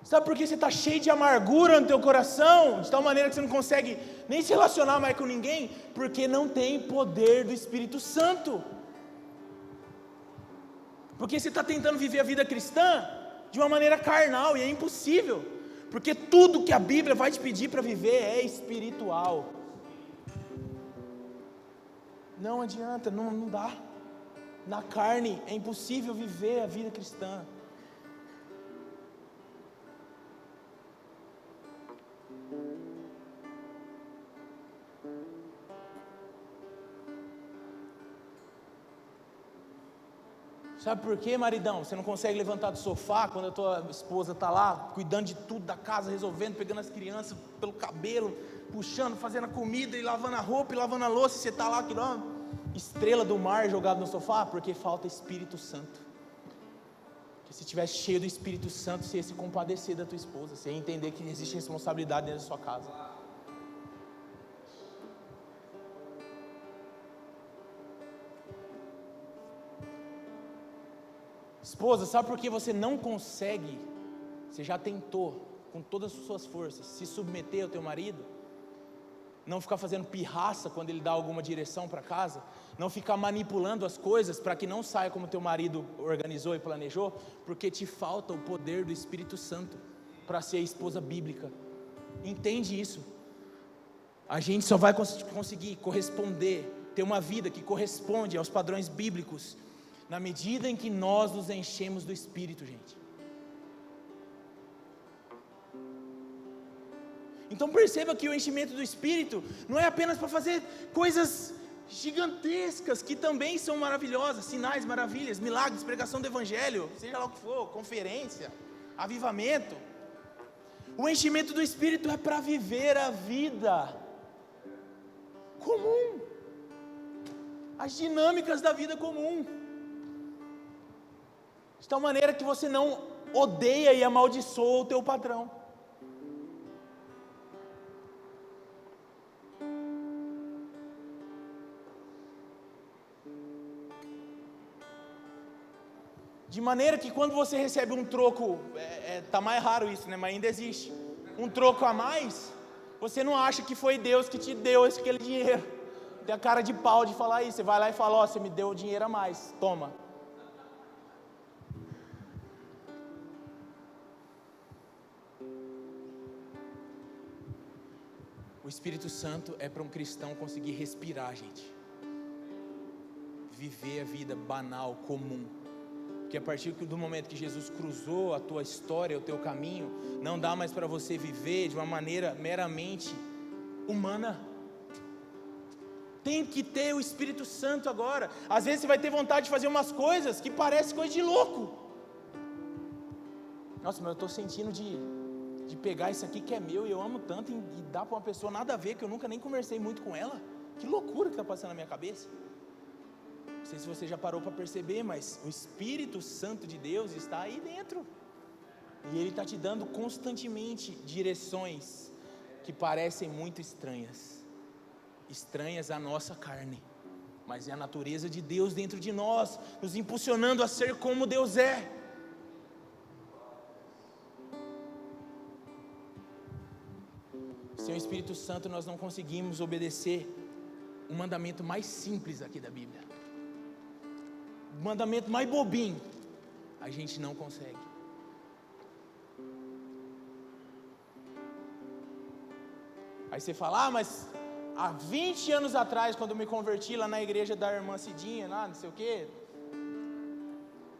Sabe por que você está cheio de amargura no teu coração, de tal maneira que você não consegue nem se relacionar mais com ninguém? Porque não tem poder do Espírito Santo. Porque você está tentando viver a vida cristã de uma maneira carnal, e é impossível, porque tudo que a Bíblia vai te pedir para viver é espiritual. Não adianta, não dá. Na carne é impossível viver a vida cristã. Sabe por quê, maridão? Você não consegue levantar do sofá quando a tua esposa está lá, cuidando de tudo da casa, resolvendo, pegando as crianças pelo cabelo, puxando, fazendo a comida e lavando a roupa e lavando a louça, e você está lá, que não, estrela do mar jogado no sofá? Porque falta Espírito Santo. Porque se estivesse cheio do Espírito Santo, você ia se compadecer da tua esposa, você ia entender que existe responsabilidade dentro da sua casa. Esposa, sabe por que você não consegue? Você já tentou com todas as suas forças se submeter ao teu marido? Não ficar fazendo pirraça quando ele dá alguma direção para casa? Não ficar manipulando as coisas para que não saia como teu marido organizou e planejou? Porque te falta o poder do Espírito Santo para ser a esposa bíblica. Entende isso? A gente só vai conseguir corresponder, ter uma vida que corresponde aos padrões bíblicos na medida em que nós nos enchemos do Espírito, gente. Então perceba que o enchimento do Espírito não é apenas para fazer coisas gigantescas, que também são maravilhosas, sinais, maravilhas, milagres, pregação do Evangelho, seja lá o que for, conferência, avivamento. O enchimento do Espírito é para viver a vida comum, as dinâmicas da vida comum, de tal maneira que você não odeia e amaldiçoa o teu patrão. De maneira que quando você recebe um troco, tá mais raro isso, né? Mas ainda existe, um troco a mais, você não acha que foi Deus que te deu aquele dinheiro. Tem a cara de pau de falar isso. Você vai lá e fala: ó, você me deu o dinheiro a mais, toma. O Espírito Santo é para um cristão conseguir respirar, gente. Viver a vida banal, comum. Porque a partir do momento que Jesus cruzou a tua história, o teu caminho, não dá mais para você viver de uma maneira meramente humana. Tem que ter o Espírito Santo agora. Às vezes você vai ter vontade de fazer umas coisas que parecem coisa de louco. Nossa, mas eu estou sentindo de pegar isso aqui que é meu e eu amo tanto e dar para uma pessoa nada a ver, que eu nunca nem conversei muito com ela. Que loucura que está passando na minha cabeça. Não sei se você já parou para perceber, mas o Espírito Santo de Deus está aí dentro. E Ele está te dando constantemente direções que parecem muito estranhas. Estranhas à nossa carne, mas é a natureza de Deus dentro de nós, nos impulsionando a ser como Deus é. Sem o Espírito Santo nós não conseguimos obedecer o mandamento mais simples aqui da Bíblia. O mandamento mais bobinho, a gente não consegue. Aí você fala, mas há 20 anos atrás, quando eu me converti lá na igreja da irmã Cidinha, lá não sei o quê,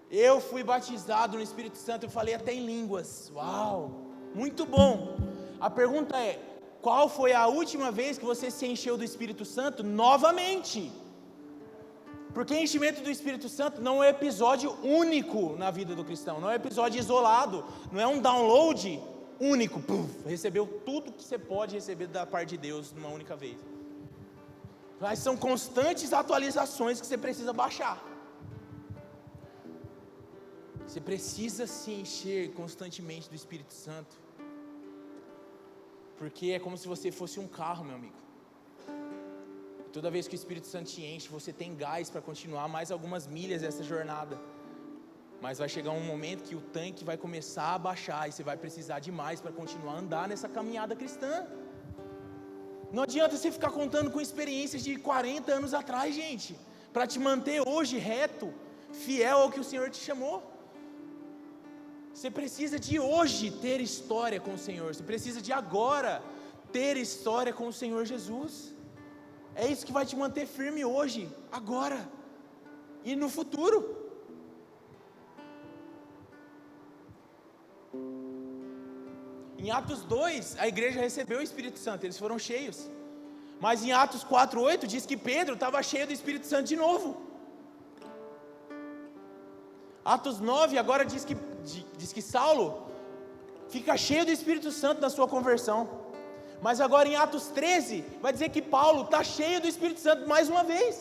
eu fui batizado no Espírito Santo, eu falei até em línguas. Uau, muito bom. A pergunta é, qual foi a última vez que você se encheu do Espírito Santo novamente? Porque enchimento do Espírito Santo não é episódio único na vida do cristão, não é episódio isolado, não é um download único, recebeu tudo que você pode receber da parte de Deus numa única vez. Mas são constantes atualizações que você precisa baixar. Você precisa se encher constantemente do Espírito Santo, porque é como se você fosse um carro, meu amigo. Toda vez que o Espírito Santo te enche, você tem gás para continuar mais algumas milhas dessa jornada. Mas vai chegar um momento que o tanque vai começar a baixar e você vai precisar de mais para continuar a andar nessa caminhada cristã. Não adianta você ficar contando com experiências de 40 anos atrás, gente, para te manter hoje reto, fiel ao que o Senhor te chamou. Você precisa de hoje ter história com o Senhor, você precisa de agora ter história com o Senhor Jesus. É isso que vai te manter firme hoje, agora e no futuro. Em Atos 2, a igreja recebeu o Espírito Santo, eles foram cheios. Mas em Atos 4:8 diz que Pedro estava cheio do Espírito Santo de novo. Atos 9 agora diz que Saulo fica cheio do Espírito Santo na sua conversão. Mas agora em Atos 13 vai dizer que Paulo está cheio do Espírito Santo mais uma vez.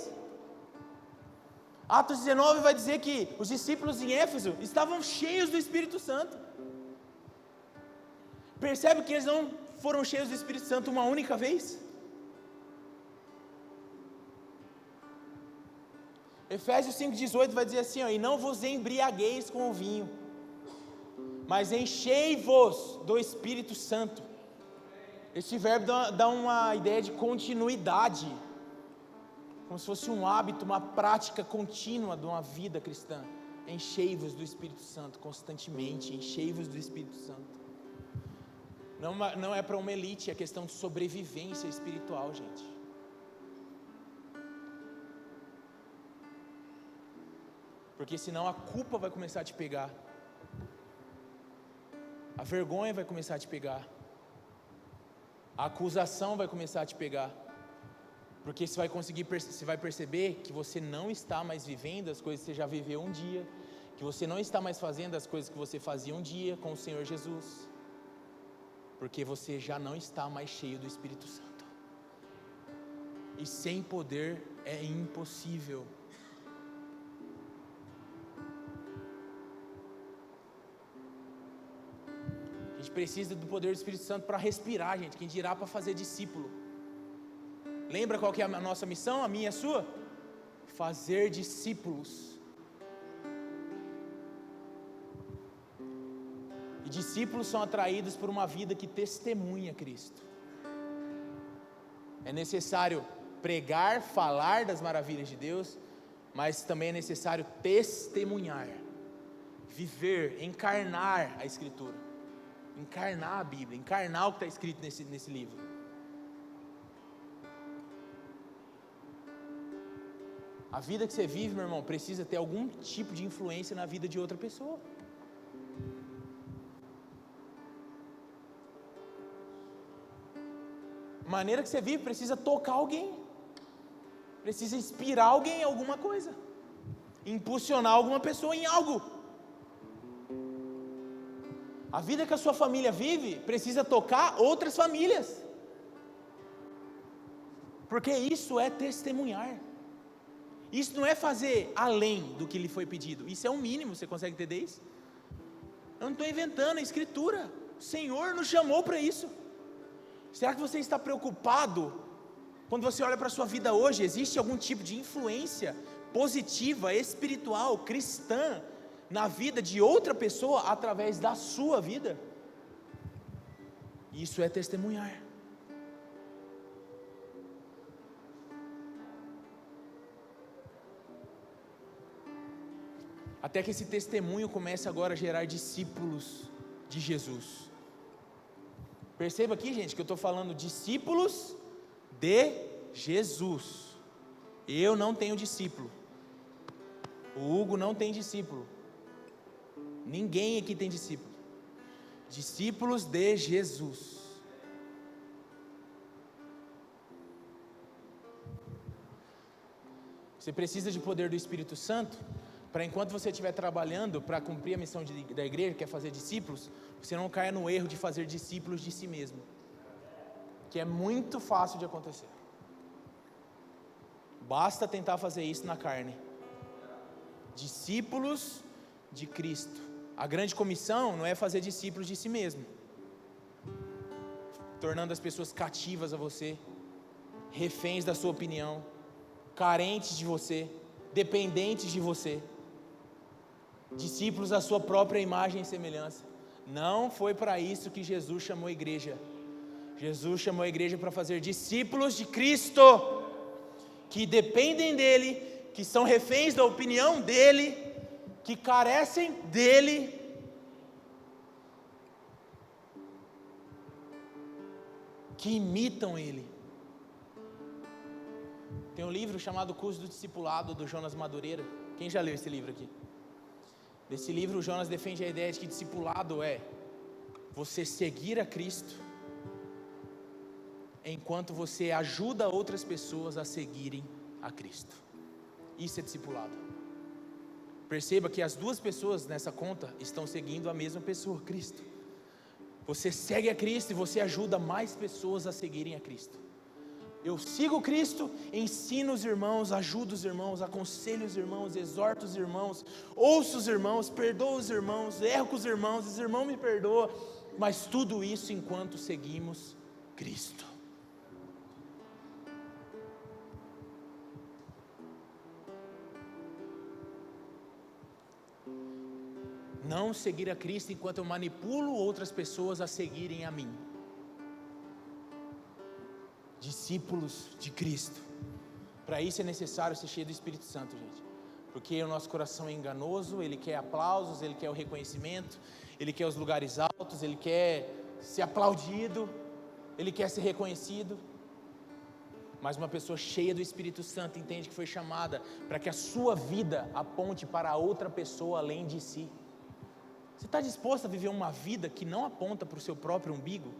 Atos 19 vai dizer que os discípulos em Éfeso estavam cheios do Espírito Santo. Percebe que eles não foram cheios do Espírito Santo uma única vez? Efésios 5:18 vai dizer assim, ó, e não vos embriagueis com o vinho, mas enchei-vos do Espírito Santo. Esse verbo dá uma ideia de continuidade, como se fosse um hábito, uma prática contínua de uma vida cristã. Enchei-vos do Espírito Santo constantemente, enchei-vos do Espírito Santo. Não é para uma elite, é questão de sobrevivência espiritual, gente. Porque senão a culpa vai começar a te pegar, a vergonha vai começar a te pegar, a acusação vai começar a te pegar, porque você vai perceber que você não está mais vivendo as coisas que você já viveu um dia, que você não está mais fazendo as coisas que você fazia um dia com o Senhor Jesus, porque você já não está mais cheio do Espírito Santo, e sem poder é impossível. A gente precisa do poder do Espírito Santo para respirar, gente, quem dirá para fazer discípulo. Lembra qual que é a nossa missão, a minha e a sua? Fazer discípulos. E discípulos são atraídos por uma vida que testemunha Cristo. É necessário pregar, falar das maravilhas de Deus, mas também é necessário testemunhar, viver, encarnar a Escritura, encarnar a Bíblia, encarnar o que está escrito nesse livro. A vida que você vive, meu irmão, precisa ter algum tipo de influência na vida de outra pessoa. A maneira que você vive precisa tocar alguém, precisa inspirar alguém em alguma coisa, impulsionar alguma pessoa em algo. A vida que a sua família vive precisa tocar outras famílias, porque isso é testemunhar. Isso não é fazer além do que lhe foi pedido, isso é o mínimo. Você consegue entender isso? Eu não estou inventando, a Escritura, o Senhor nos chamou para isso. Será que você está preocupado, quando você olha para a sua vida hoje, existe algum tipo de influência positiva, espiritual, cristã, na vida de outra pessoa, através da sua vida? Isso é testemunhar. Até que esse testemunho comece agora a gerar discípulos de Jesus. Perceba aqui, gente, que eu estou falando discípulos de Jesus. Eu não tenho discípulo. O Hugo não tem discípulo. Ninguém aqui tem discípulo. Discípulos de Jesus. Você precisa de poder do Espírito Santo para, enquanto você estiver trabalhando para cumprir a missão da igreja, que é fazer discípulos, você não caia no erro de fazer discípulos de si mesmo, que é muito fácil de acontecer. Basta tentar fazer isso na carne. Discípulos de Cristo. A grande comissão não é fazer discípulos de si mesmo, tornando as pessoas cativas a você, reféns da sua opinião, carentes de você, dependentes de você, discípulos à sua própria imagem e semelhança. Não foi para isso que Jesus chamou a igreja. Jesus chamou a igreja para fazer discípulos de Cristo, que dependem dEle, que são reféns da opinião dEle, que carecem dEle, que imitam Ele. Tem um livro chamado Curso do Discipulado, do Jonas Madureira. Quem já leu esse livro aqui? Nesse livro o Jonas defende a ideia de que discipulado é você seguir a Cristo, enquanto você ajuda outras pessoas a seguirem a Cristo. Isso é discipulado. Perceba que as duas pessoas nessa conta estão seguindo a mesma pessoa, Cristo. Você segue a Cristo e você ajuda mais pessoas a seguirem a Cristo. Eu sigo Cristo, ensino os irmãos, ajudo os irmãos, aconselho os irmãos, exorto os irmãos, ouço os irmãos, perdoo os irmãos, erro com os irmãos me perdoam, mas tudo isso enquanto seguimos Cristo. Não seguir a Cristo enquanto eu manipulo outras pessoas a seguirem a mim. Discípulos de Cristo. Para isso é necessário ser cheio do Espírito Santo, gente. Porque o nosso coração é enganoso, ele quer aplausos, ele quer o reconhecimento, ele quer os lugares altos, ele quer ser aplaudido, ele quer ser reconhecido. Mas uma pessoa cheia do Espírito Santo entende que foi chamada para que a sua vida aponte para outra pessoa além de si. Você está disposto a viver uma vida que não aponta para o seu próprio umbigo?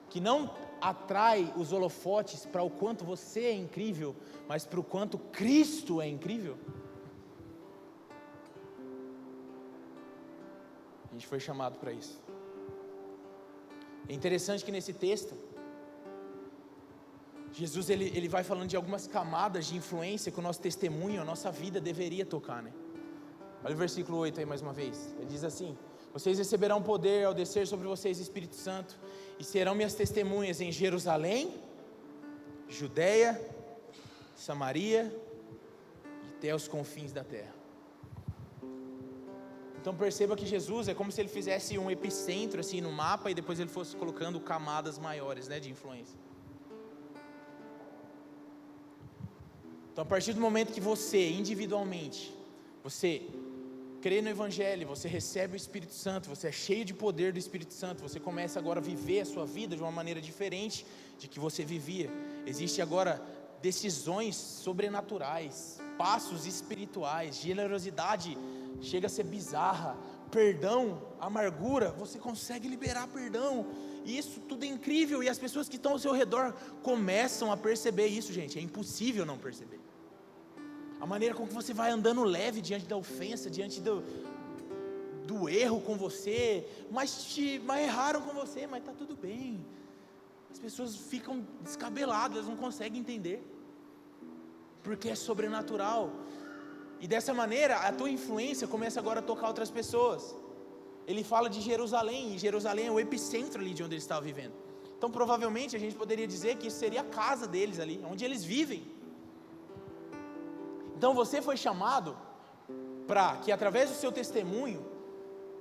Que não atrai os holofotes para o quanto você é incrível, mas para o quanto Cristo é incrível? A gente foi chamado para isso. É interessante que nesse texto, Jesus ele vai falando de algumas camadas de influência que o nosso testemunho, a nossa vida deveria tocar, né? Olha o versículo 8 aí mais uma vez. Ele diz assim: vocês receberão poder ao descer sobre vocês o Espírito Santo, e serão minhas testemunhas em Jerusalém, Judeia, Samaria e até os confins da terra. Então perceba que Jesus é como se ele fizesse um epicentro assim no mapa, e depois ele fosse colocando camadas maiores, né, de influência. Então a partir do momento que você individualmente, você crê no Evangelho, você recebe o Espírito Santo, você é cheio de poder do Espírito Santo, você começa agora a viver a sua vida de uma maneira diferente de que você vivia. Existem agora decisões sobrenaturais, passos espirituais. Generosidade chega a ser bizarra. Perdão, amargura, você consegue liberar perdão. E isso tudo é incrível. E as pessoas que estão ao seu redor começam a perceber isso, gente. É impossível não perceber. A maneira com que você vai andando leve diante da ofensa, diante do erro com você, mas erraram com você, mas está tudo bem. As pessoas ficam descabeladas, elas não conseguem entender, porque é sobrenatural. E dessa maneira, a tua influência começa agora a tocar outras pessoas. Ele fala de Jerusalém, e Jerusalém é o epicentro ali de onde eles estavam vivendo. Então provavelmente a gente poderia dizer que isso seria a casa deles ali, onde eles vivem. Então você foi chamado para que através do seu testemunho,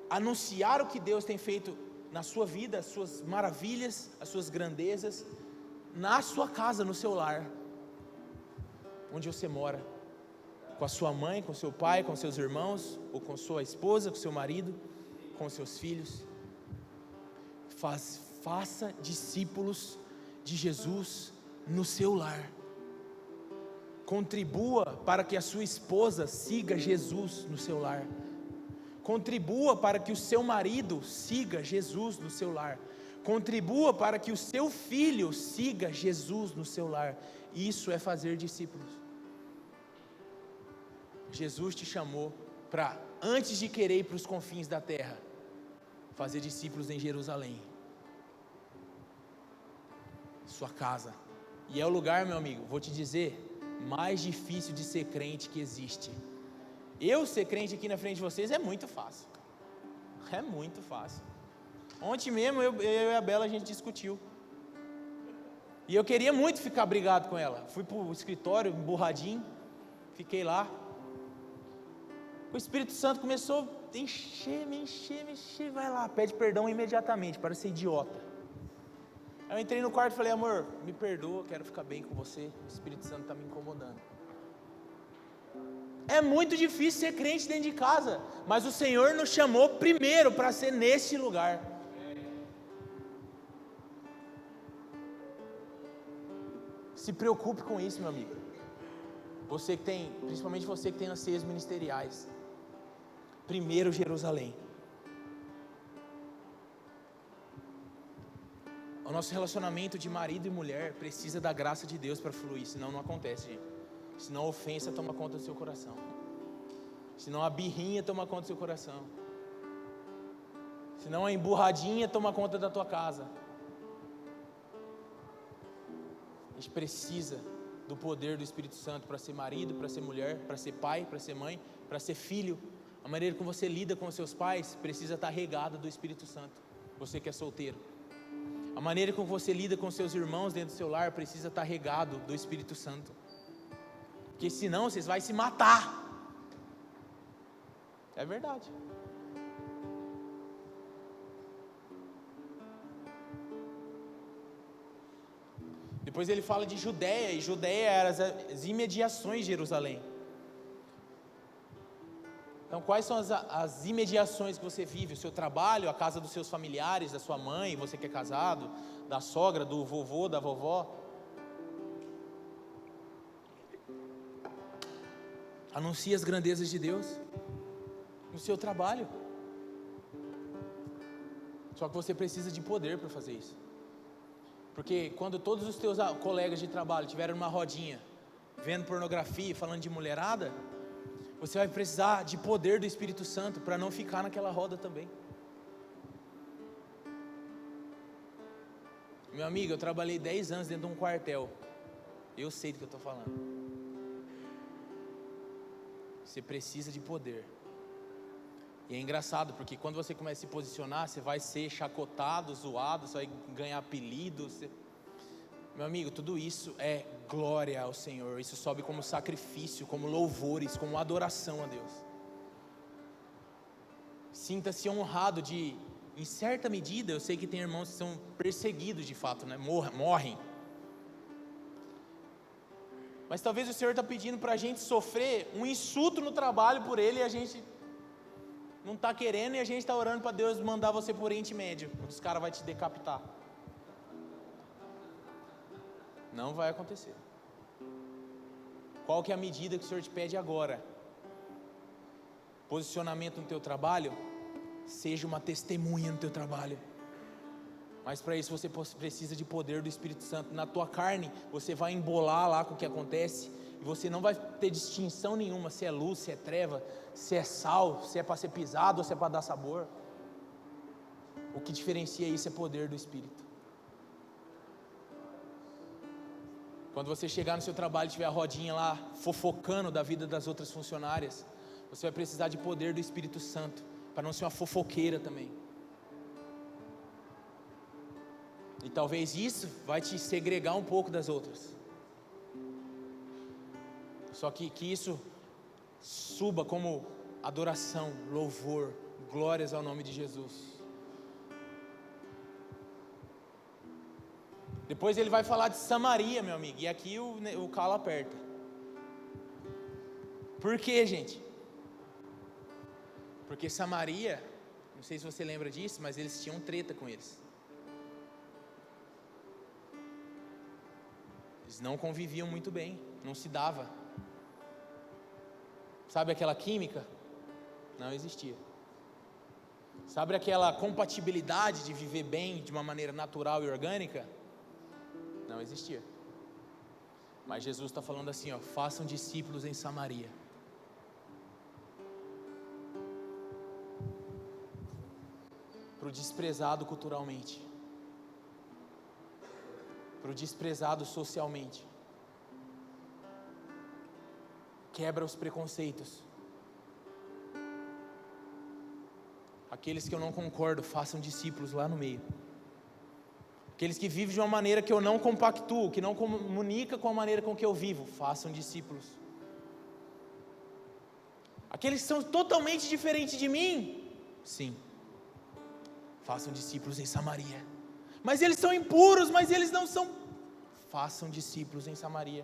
anunciar o que Deus tem feito na sua vida, as suas maravilhas, as suas grandezas, na sua casa, no seu lar, onde você mora, com a sua mãe, com seu pai, com seus irmãos, ou com sua esposa, com seu marido, com seus filhos. Faça discípulos de Jesus no seu lar. Contribua para que a sua esposa siga Jesus no seu lar. Contribua para que o seu marido siga Jesus no seu lar. Contribua para que o seu filho siga Jesus no seu lar. Isso é fazer discípulos. Jesus te chamou para, antes de querer ir para os confins da terra, fazer discípulos em Jerusalém, sua casa. E é o lugar, meu amigo, vou te dizer, mais difícil de ser crente que existe. Eu ser crente aqui na frente de vocês é muito fácil. É muito fácil. Ontem mesmo eu e a Bela a gente discutiu. E eu queria muito ficar brigado com ela. Fui para o escritório, emburradinho, fiquei lá. O Espírito Santo começou a me encher, vai lá, pede perdão imediatamente, para ser idiota. Aí eu entrei no quarto e falei, amor, me perdoa, quero ficar bem com você, o Espírito Santo está me incomodando. É muito difícil ser crente dentro de casa, mas o Senhor nos chamou primeiro para ser neste lugar. Se preocupe com isso, meu amigo. Você que tem, principalmente você que tem anseios ministeriais. Primeiro Jerusalém. O nosso relacionamento de marido e mulher precisa da graça de Deus para fluir, senão não acontece, gente. Senão a ofensa toma conta do seu coração. Senão a birrinha toma conta do seu coração. Senão a emburradinha toma conta da tua casa. A gente precisa do poder do Espírito Santo para ser marido, para ser mulher, para ser pai, para ser mãe, para ser filho. A maneira como você lida com os seus pais precisa estar regada do Espírito Santo. Você que é solteiro. A maneira como você lida com seus irmãos dentro do seu lar precisa estar regado do Espírito Santo. Porque senão vocês vão se matar. É verdade. Depois ele fala de Judéia, e Judéia eram as imediações de Jerusalém. Então quais são as imediações que você vive? O seu trabalho, a casa dos seus familiares, da sua mãe, você que é casado, da sogra, do vovô, da vovó. Anuncie as grandezas de Deus no seu trabalho. Só que você precisa de poder para fazer isso. Porque quando todos os teus colegas de trabalho estiverem numa rodinha, vendo pornografia, falando de mulherada, você vai precisar de poder do Espírito Santo para não ficar naquela roda também. Meu amigo, eu trabalhei 10 anos dentro de um quartel. Eu sei do que eu estou falando. Você precisa de poder. E é engraçado, porque quando você começa a se posicionar, você vai ser chacotado, zoado, você vai ganhar apelido. Meu amigo, tudo isso é glória ao Senhor. Isso sobe como sacrifício, como louvores, como adoração a Deus. Sinta-se honrado de, em certa medida, eu sei que tem irmãos que são perseguidos de fato, né? Morrem. Mas talvez o Senhor está pedindo para a gente sofrer um insulto no trabalho por Ele e a gente não está querendo, e a gente está orando para Deus mandar você por Oriente Médio, onde os caras vão te decapitar. Não vai acontecer. Qual que é a medida que o Senhor te pede agora? Posicionamento no teu trabalho, seja uma testemunha no teu trabalho. Mas para isso você precisa de poder do Espírito Santo. Na tua carne, você vai embolar lá com o que acontece, e você não vai ter distinção nenhuma, se é luz, se é treva, se é sal, se é para ser pisado ou se é para dar sabor. O que diferencia isso é poder do Espírito. Quando você chegar no seu trabalho e tiver a rodinha lá, fofocando da vida das outras funcionárias, você vai precisar de poder do Espírito Santo, para não ser uma fofoqueira também. E talvez isso vai te segregar um pouco das outras. Só que isso suba como adoração, louvor, glórias ao nome de Jesus. Depois ele vai falar de Samaria, meu amigo, e aqui o calo aperta. Por quê, gente? Porque Samaria, não sei se você lembra disso, mas eles tinham treta com eles. Eles não conviviam muito bem, não se dava. Sabe aquela química? Não existia. Sabe aquela compatibilidade de viver bem de uma maneira natural e orgânica? Não existia. Mas Jesus está falando assim, ó, façam discípulos em Samaria. Para o desprezado culturalmente, para o desprezado socialmente. Quebra os preconceitos. Aqueles que eu não concordo, façam discípulos lá no meio. Aqueles que vivem de uma maneira que eu não compactuo, que não comunica com a maneira com que eu vivo, façam discípulos. Aqueles que são totalmente diferentes de mim, sim, façam discípulos em Samaria. Mas eles são impuros, mas eles não são. Façam discípulos em Samaria.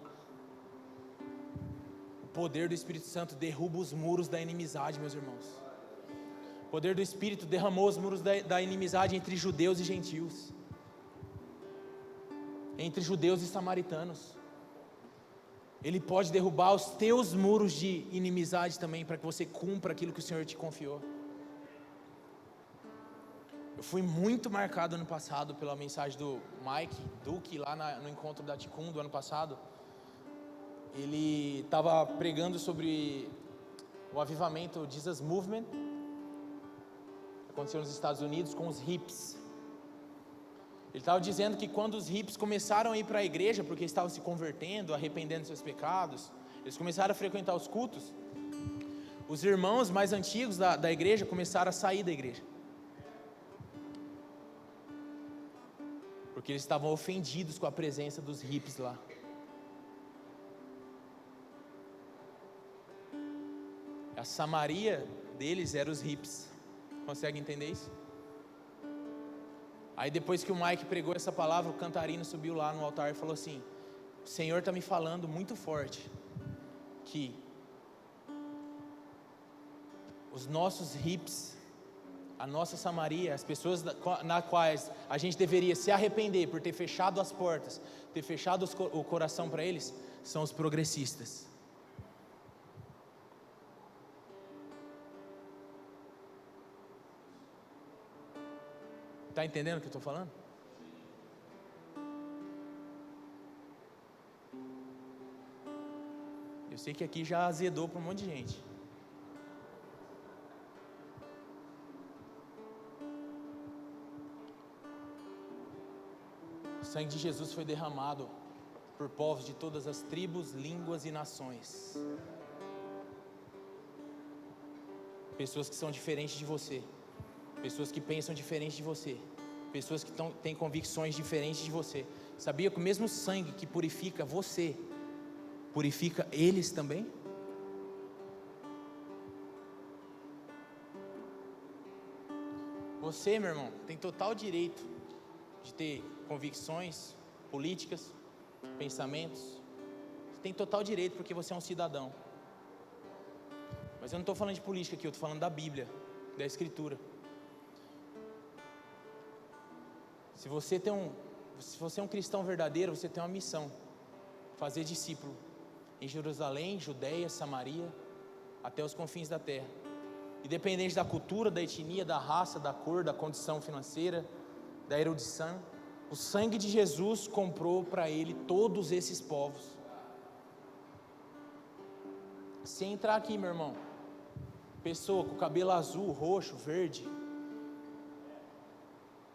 O poder do Espírito Santo derruba os muros da inimizade, meus irmãos. O poder do Espírito derramou os muros da inimizade entre judeus e gentios, entre judeus e samaritanos. Ele pode derrubar os teus muros de inimizade também, para que você cumpra aquilo que o Senhor te confiou. Eu fui muito marcado ano passado pela mensagem do Mike Duque, lá no encontro da Ticum do ano passado. Ele estava pregando sobre o avivamento Jesus Movement, que aconteceu nos Estados Unidos com os hippies. Ele estava dizendo que quando os hippies começaram a ir para a igreja, porque estavam se convertendo, arrependendo dos seus pecados, eles começaram a frequentar os cultos, os irmãos mais antigos da igreja começaram a sair da igreja, porque eles estavam ofendidos com a presença dos hippies lá. A Samaria deles era os hippies. Consegue entender isso? Aí depois que o Mike pregou essa palavra, o cantarino subiu lá no altar e falou assim: o Senhor está me falando muito forte que os nossos hippies, a nossa Samaria, as pessoas nas quais a gente deveria se arrepender por ter fechado as portas, ter fechado o coração para eles, são os progressistas. Está entendendo o que eu estou falando? Eu sei que aqui já azedou para um monte de gente. O sangue de Jesus foi derramado por povos de todas as tribos, línguas e nações. Pessoas que são diferentes de você. Pessoas que pensam diferente de você. Pessoas que têm convicções diferentes de você. Sabia que o mesmo sangue que purifica você, purifica eles também? Você, meu irmão, tem total direito de ter convicções políticas, pensamentos. Você tem total direito porque você é um cidadão. Mas eu não estou falando de política aqui, eu estou falando da Bíblia, da Escritura. Se você é um cristão verdadeiro, você tem uma missão: fazer discípulo. em Jerusalém, Judeia, Samaria, até os confins da terra. Independente da cultura, da etnia, da raça, da cor, da condição financeira, da erudição, o sangue de Jesus comprou para ele todos esses povos. Se entrar aqui, meu irmão, pessoa com cabelo azul, roxo, verde,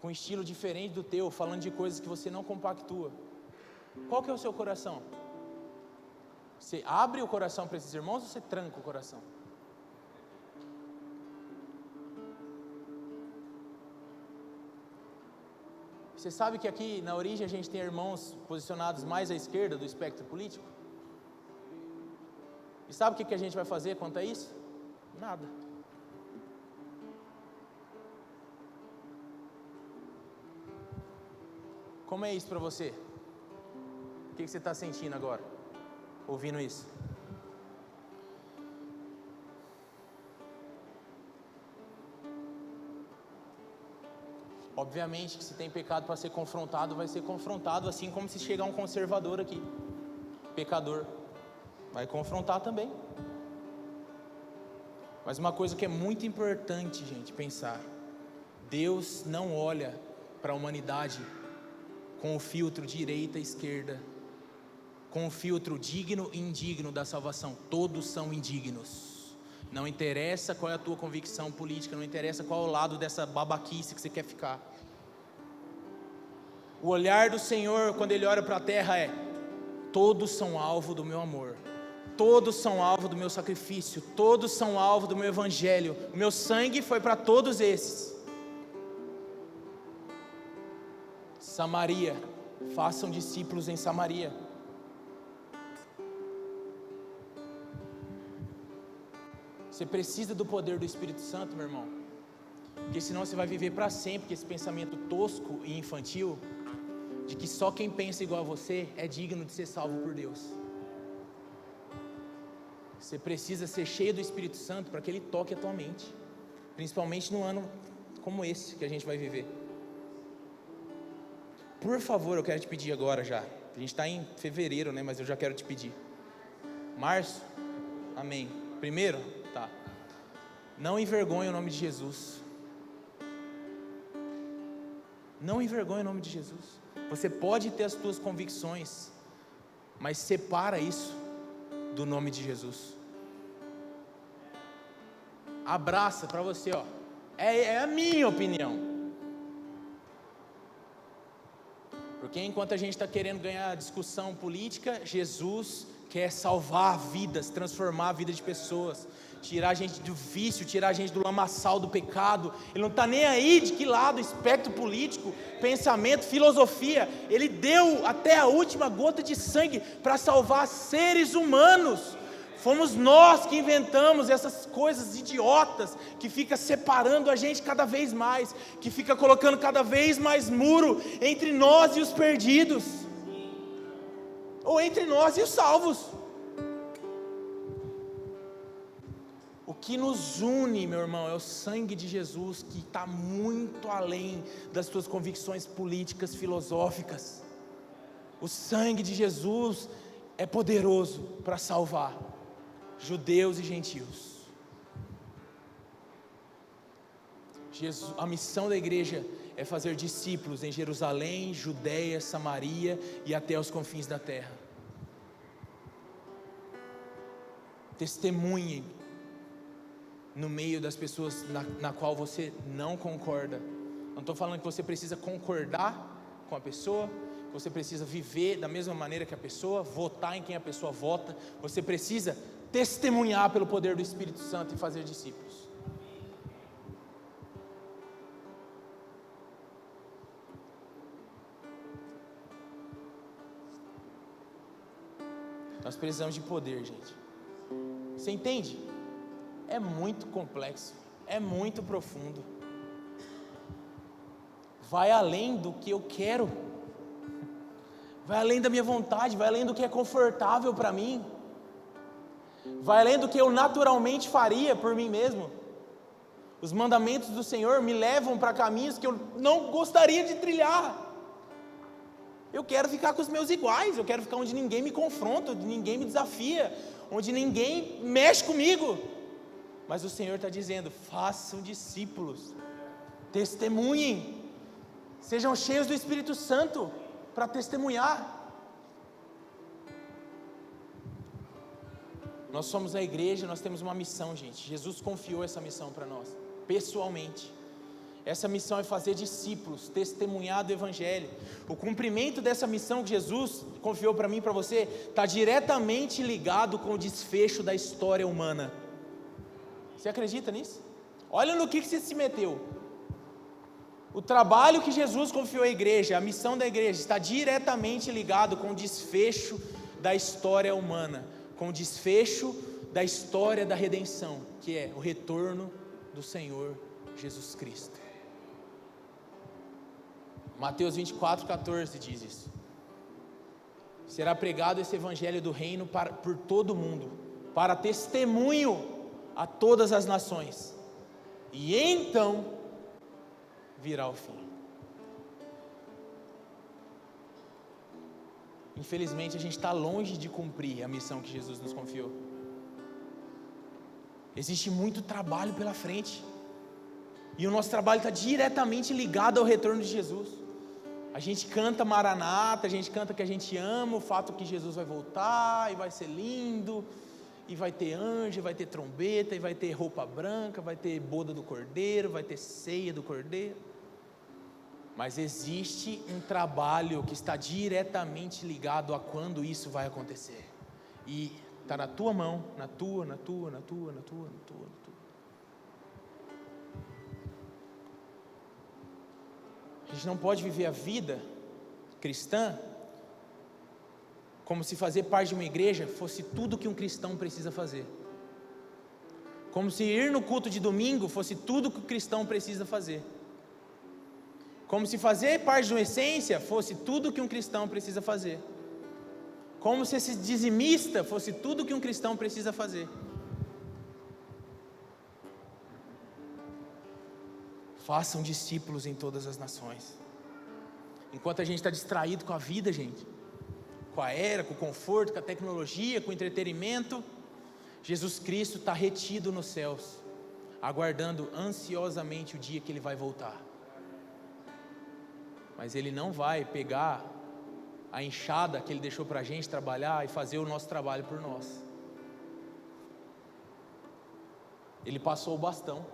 com estilo diferente do teu, falando de coisas que você não compactua, qual que é o seu coração? Você abre o coração para esses irmãos ou você tranca o coração? Você sabe que aqui na origem a gente tem irmãos posicionados mais à esquerda do espectro político? E sabe o que a gente vai fazer quanto a isso? Nada. Como é isso para você? O que você está sentindo agora, ouvindo isso? Obviamente que se tem pecado para ser confrontado, vai ser confrontado, assim como se chegar um conservador aqui, pecador, vai confrontar também. Mas uma coisa que é muito importante, gente, pensar: Deus não olha para a humanidade com o filtro direita e esquerda, com o filtro digno e indigno da salvação. Todos são indignos. Não interessa qual é a tua convicção política, não interessa qual é o lado dessa babaquice que você quer ficar. O olhar do Senhor, quando Ele olha para a terra, é: todos são alvo do meu amor, todos são alvo do meu sacrifício, todos são alvo do meu evangelho, o meu sangue foi para todos esses. Samaria, façam discípulos em Samaria. Você precisa do poder do Espírito Santo, meu irmão, porque senão você vai viver para sempre com esse pensamento tosco e infantil de que só quem pensa igual a você é digno de ser salvo por Deus. Você precisa ser cheio do Espírito Santo para que Ele toque a tua mente, principalmente num ano como esse que a gente vai viver. Por favor, eu quero te pedir agora já, a gente está em fevereiro, né? Mas eu já quero te pedir, março, amém, primeiro, tá, não envergonhe o nome de Jesus, não envergonhe o nome de Jesus. Você pode ter as tuas convicções, mas separa isso do nome de Jesus. Abraça para você, ó, é a minha opinião. Porque enquanto a gente está querendo ganhar discussão política, Jesus quer salvar vidas, transformar a vida de pessoas, tirar a gente do vício, tirar a gente do lamaçal do pecado. Ele não está nem aí de que lado, espectro político, pensamento, filosofia. Ele deu até a última gota de sangue para salvar seres humanos. Fomos nós que inventamos essas coisas idiotas que fica separando a gente cada vez mais, que fica colocando cada vez mais muro entre nós e os perdidos, ou entre nós e os salvos. O que nos une, meu irmão, é o sangue de Jesus, que está muito além das tuas convicções políticas, filosóficas. O sangue de Jesus é poderoso para salvar judeus e gentios. Jesus, a missão da igreja é fazer discípulos em Jerusalém, Judeia, Samaria e até os confins da terra. Testemunhe no meio das pessoas na qual você não concorda. Não estou falando que você precisa concordar com a pessoa, que você precisa viver da mesma maneira que a pessoa, votar em quem a pessoa vota. Você precisa testemunhar pelo poder do Espírito Santo e fazer discípulos. Nós precisamos de poder, gente. Você entende? É muito complexo, é muito profundo, vai além do que eu quero, vai além da minha vontade, vai além do que é confortável para mim, vai além do que eu naturalmente faria por mim mesmo. Os mandamentos do Senhor me levam para caminhos que eu não gostaria de trilhar. Eu quero ficar com os meus iguais, eu quero ficar onde ninguém me confronta, onde ninguém me desafia, onde ninguém mexe comigo. Mas o Senhor está dizendo: façam discípulos, testemunhem, sejam cheios do Espírito Santo para testemunhar. Nós somos a igreja, nós temos uma missão, gente. Jesus confiou essa missão para nós, pessoalmente. Essa missão é fazer discípulos, testemunhar do Evangelho. O cumprimento dessa missão que Jesus confiou para mim e para você está diretamente ligado com o desfecho da história humana. Você acredita nisso? Olha no que você se meteu. O trabalho que Jesus confiou à igreja, a missão da igreja, está diretamente ligado com o desfecho da história humana, com o desfecho da história da redenção, que é o retorno do Senhor Jesus Cristo. Mateus 24:14 diz isso. Será pregado esse evangelho do reino por todo o mundo, para testemunho a todas as nações, e então virá o fim. Infelizmente a gente está longe de cumprir a missão que Jesus nos confiou. Existe muito trabalho pela frente, e o nosso trabalho está diretamente ligado ao retorno de Jesus. A gente canta Maranata, a gente canta que a gente ama o fato que Jesus vai voltar, e vai ser lindo, e vai ter anjo, vai ter trombeta, e vai ter roupa branca, vai ter boda do Cordeiro, vai ter ceia do Cordeiro. Mas existe um trabalho que está diretamente ligado a quando isso vai acontecer, e está na tua mão, na tua. A gente não pode viver a vida cristã como se fazer parte de uma igreja fosse tudo que um cristão precisa fazer, como se ir no culto de domingo fosse tudo que o cristão precisa fazer, como se fazer parte de uma essência fosse tudo que um cristão precisa fazer, como se esse dizimista fosse tudo que um cristão precisa fazer. Façam discípulos em todas as nações. Enquanto a gente está distraído com a vida, gente, com a era, com o conforto, com a tecnologia, com o entretenimento, Jesus Cristo está retido nos céus, aguardando ansiosamente o dia que Ele vai voltar. Mas Ele não vai pegar a enxada que Ele deixou para a gente trabalhar e fazer o nosso trabalho por nós. Ele passou o bastão,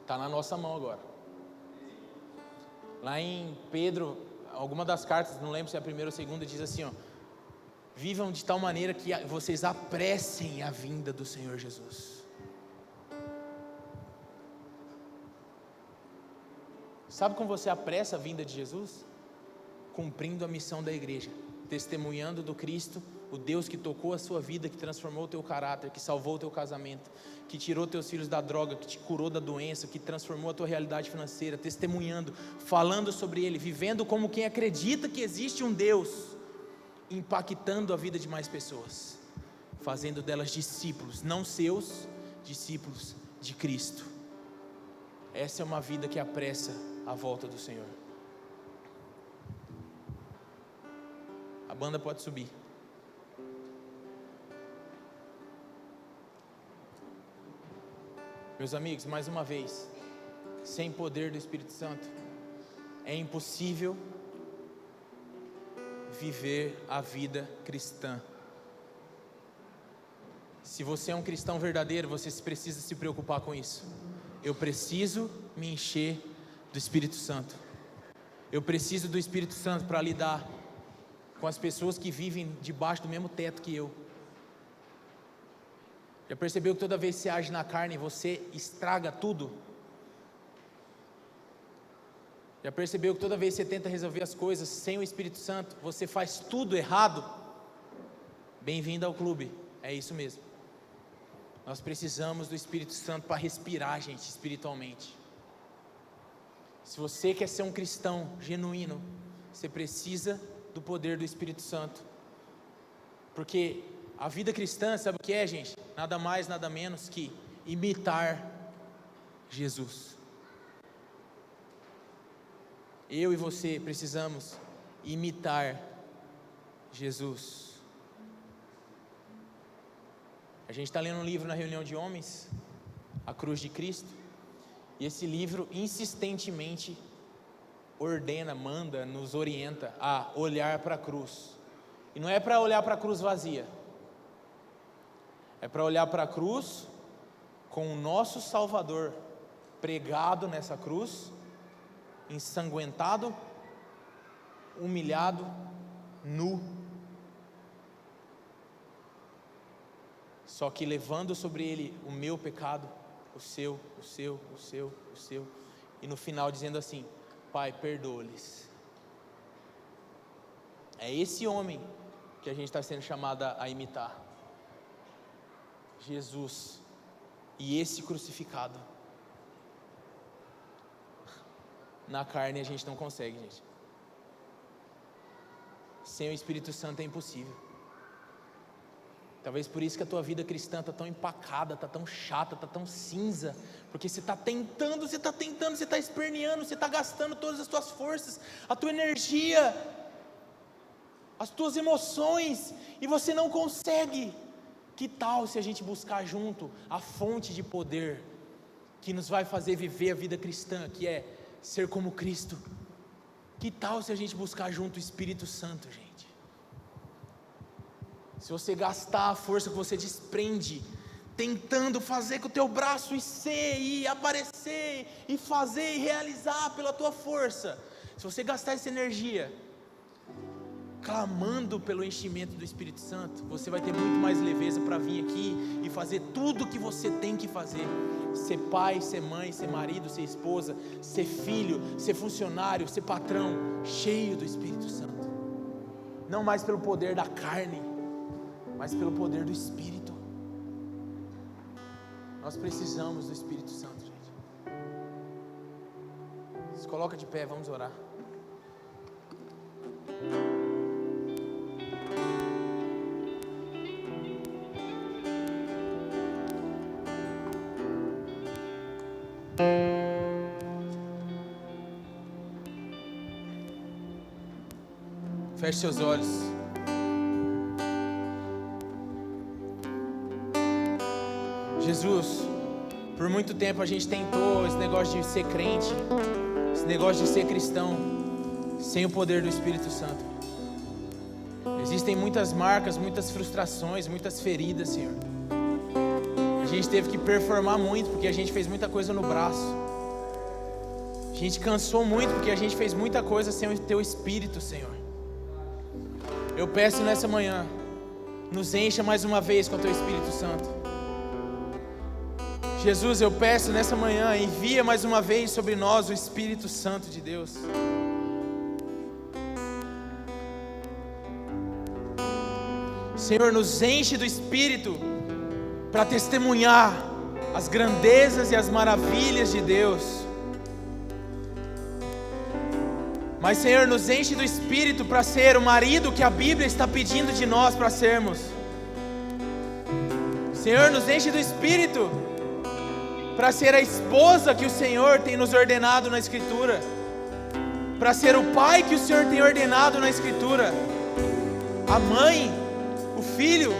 está na nossa mão agora. Lá em Pedro, alguma das cartas, não lembro se é a primeira ou a segunda, diz assim, ó: vivam de tal maneira que vocês apressem a vinda do Senhor Jesus. Sabe como você apressa a vinda de Jesus? Cumprindo a missão da igreja, testemunhando do Cristo, o Deus que tocou a sua vida, que transformou o teu caráter, que salvou o teu casamento, que tirou teus filhos da droga, que te curou da doença, que transformou a tua realidade financeira, testemunhando, falando sobre Ele, vivendo como quem acredita que existe um Deus, impactando a vida de mais pessoas, fazendo delas discípulos, não seus, discípulos de Cristo. Essa é uma vida que apressa a volta do Senhor. A banda pode subir. Meus amigos, mais uma vez, sem poder do Espírito Santo, é impossível viver a vida cristã. Se você é um cristão verdadeiro, você precisa se preocupar com isso. Eu preciso me encher do Espírito Santo. Eu preciso do Espírito Santo para lidar com as pessoas que vivem debaixo do mesmo teto que eu. Já percebeu que toda vez que você age na carne, você estraga tudo? Já percebeu que toda vez que você tenta resolver as coisas sem o Espírito Santo, você faz tudo errado? Bem-vindo ao clube, é isso mesmo. Nós precisamos do Espírito Santo para respirar, gente, espiritualmente. Se você quer ser um cristão genuíno, você precisa do poder do Espírito Santo, porque a vida cristã, sabe o que é, gente? Nada mais, nada menos que imitar Jesus. Eu e você precisamos imitar Jesus. A gente está lendo um livro na reunião de homens, A Cruz de Cristo, e esse livro insistentemente ordena, manda, nos orienta a olhar para a cruz. E não é para olhar para a cruz vazia, é para olhar para a cruz com o nosso Salvador pregado nessa cruz, ensanguentado, humilhado, nu, só que levando sobre ele o meu pecado, o seu, e no final dizendo assim: Pai, perdoa-lhes. É esse homem que a gente está sendo chamado a imitar, Jesus, e esse crucificado. Na carne a gente não consegue, gente. Sem o Espírito Santo é impossível. Talvez por isso que a tua vida cristã está tão empacada, está tão chata, está tão cinza, porque você está tentando, você está esperneando, você está gastando todas as tuas forças, a tua energia, as tuas emoções, e você não consegue. Que tal se a gente buscar junto a fonte de poder que nos vai fazer viver a vida cristã, que é ser como Cristo? Que tal se a gente buscar junto o Espírito Santo, gente? Se você gastar a força que você desprende tentando fazer com o teu braço e ser, e aparecer, e fazer, e realizar pela tua força, se você gastar essa energia clamando pelo enchimento do Espírito Santo, você vai ter muito mais leveza para vir aqui e fazer tudo o que você tem que fazer: ser pai, ser mãe, ser marido, ser esposa, ser filho, ser funcionário, ser patrão, cheio do Espírito Santo, não mais pelo poder da carne, mas pelo poder do Espírito. Nós precisamos do Espírito Santo, gente. Se coloca de pé, vamos orar. Feche seus olhos. Jesus, por muito tempo a gente tentou esse negócio de ser crente, esse negócio de ser cristão, sem o poder do Espírito Santo. Existem muitas marcas, muitas frustrações, muitas feridas, Senhor. A gente teve que performar muito, porque a gente fez muita coisa no braço. A gente cansou muito, porque a gente fez muita coisa sem o Teu Espírito, Senhor. Eu peço nessa manhã, nos encha mais uma vez com o Teu Espírito Santo. Jesus, eu peço nessa manhã, envia mais uma vez sobre nós o Espírito Santo de Deus. Senhor, nos enche do Espírito para testemunhar as grandezas e as maravilhas de Deus. Mas, Senhor, nos enche do Espírito para ser o marido que a Bíblia está pedindo de nós para sermos. Senhor, nos enche do Espírito para ser a esposa que o Senhor tem nos ordenado na Escritura, para ser o pai que o Senhor tem ordenado na Escritura, a mãe, o filho.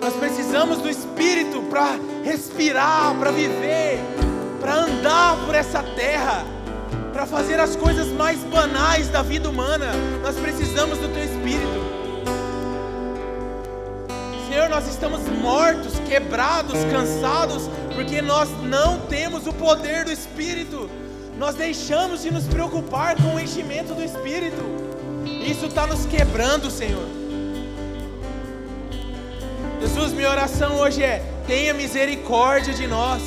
Nós precisamos do Espírito para respirar, para viver, para andar por essa terra, para fazer as coisas mais banais da vida humana. Nós precisamos do Teu Espírito. Senhor, nós estamos mortos, quebrados, cansados, porque nós não temos o poder do Espírito. Nós deixamos de nos preocupar com o enchimento do Espírito. Isso está nos quebrando, Senhor. Jesus, minha oração hoje é: tenha misericórdia de nós.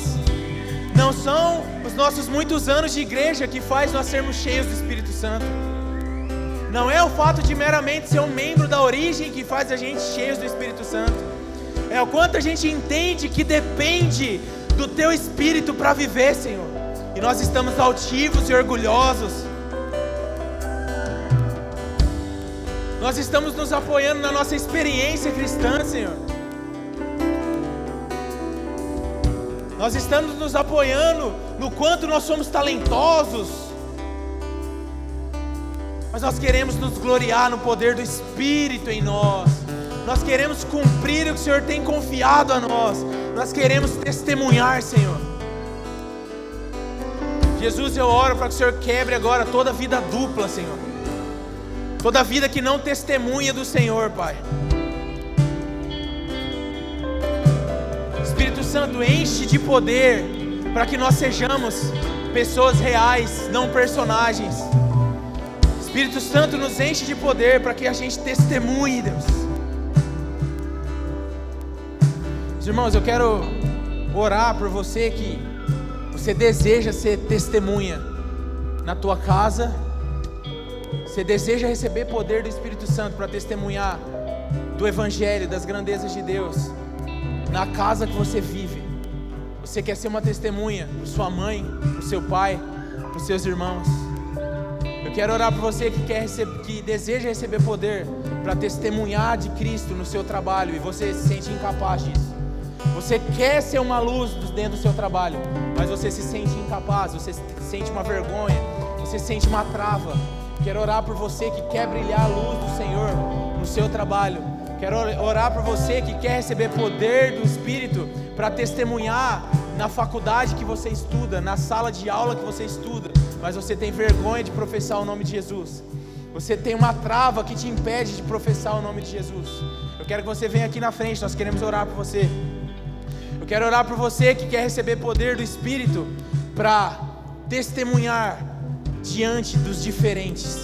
Não são os nossos muitos anos de igreja que faz nós sermos cheios do Espírito Santo. Não é o fato de meramente ser um membro da origem que faz a gente cheios do Espírito Santo. É o quanto a gente entende que depende do Teu Espírito para viver, Senhor. E nós estamos altivos e orgulhosos. Nós estamos nos apoiando na nossa experiência cristã, Senhor. Nós estamos nos apoiando no quanto nós somos talentosos. mas nós queremos nos gloriar no poder do Espírito em nós. Nós queremos cumprir o que o Senhor tem confiado a nós. Nós queremos testemunhar, Senhor. Jesus, eu oro para que o Senhor quebre agora toda vida dupla, Senhor. Toda vida que não testemunha do Senhor, Pai. Espírito Santo, enche de poder para que nós sejamos pessoas reais, não personagens. Espírito Santo, nos enche de poder para que a gente testemunhe, Deus. Irmãos, eu quero orar por você que você deseja ser testemunha na tua casa. Você deseja receber poder do Espírito Santo para testemunhar do Evangelho, das grandezas de Deus na casa que você vive. Você quer ser uma testemunha para sua mãe, para o seu pai, para os seus irmãos. Eu quero orar por você que deseja receber poder para testemunhar de Cristo no seu trabalho e você se sente incapaz disso. Você quer ser uma luz dentro do seu trabalho, mas você se sente incapaz, você sente uma vergonha, você sente uma trava. Quero orar por você que quer brilhar a luz do Senhor no seu trabalho. Quero orar por você que quer receber poder do Espírito para testemunhar na faculdade que você estuda, na sala de aula que você estuda, mas você tem vergonha de professar o nome de Jesus. Você tem uma trava que te impede de professar o nome de Jesus. Eu quero que você venha aqui na frente, nós queremos orar por você. Eu quero orar por você que quer receber poder do Espírito para testemunhar diante dos diferentes.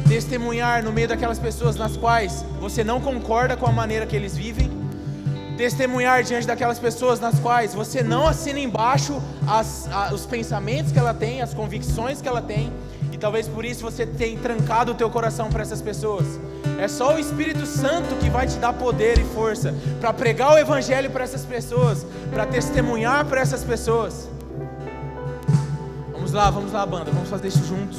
Testemunhar no meio daquelas pessoas nas quais você não concorda com a maneira que eles vivem. Testemunhar diante daquelas pessoas nas quais você não assina embaixo os pensamentos que ela tem, as convicções que ela tem. E talvez por isso você tenha trancado o teu coração para essas pessoas. É só o Espírito Santo que vai te dar poder e força para pregar o Evangelho para essas pessoas, para testemunhar para essas pessoas. Vamos lá, banda, vamos fazer isso juntos.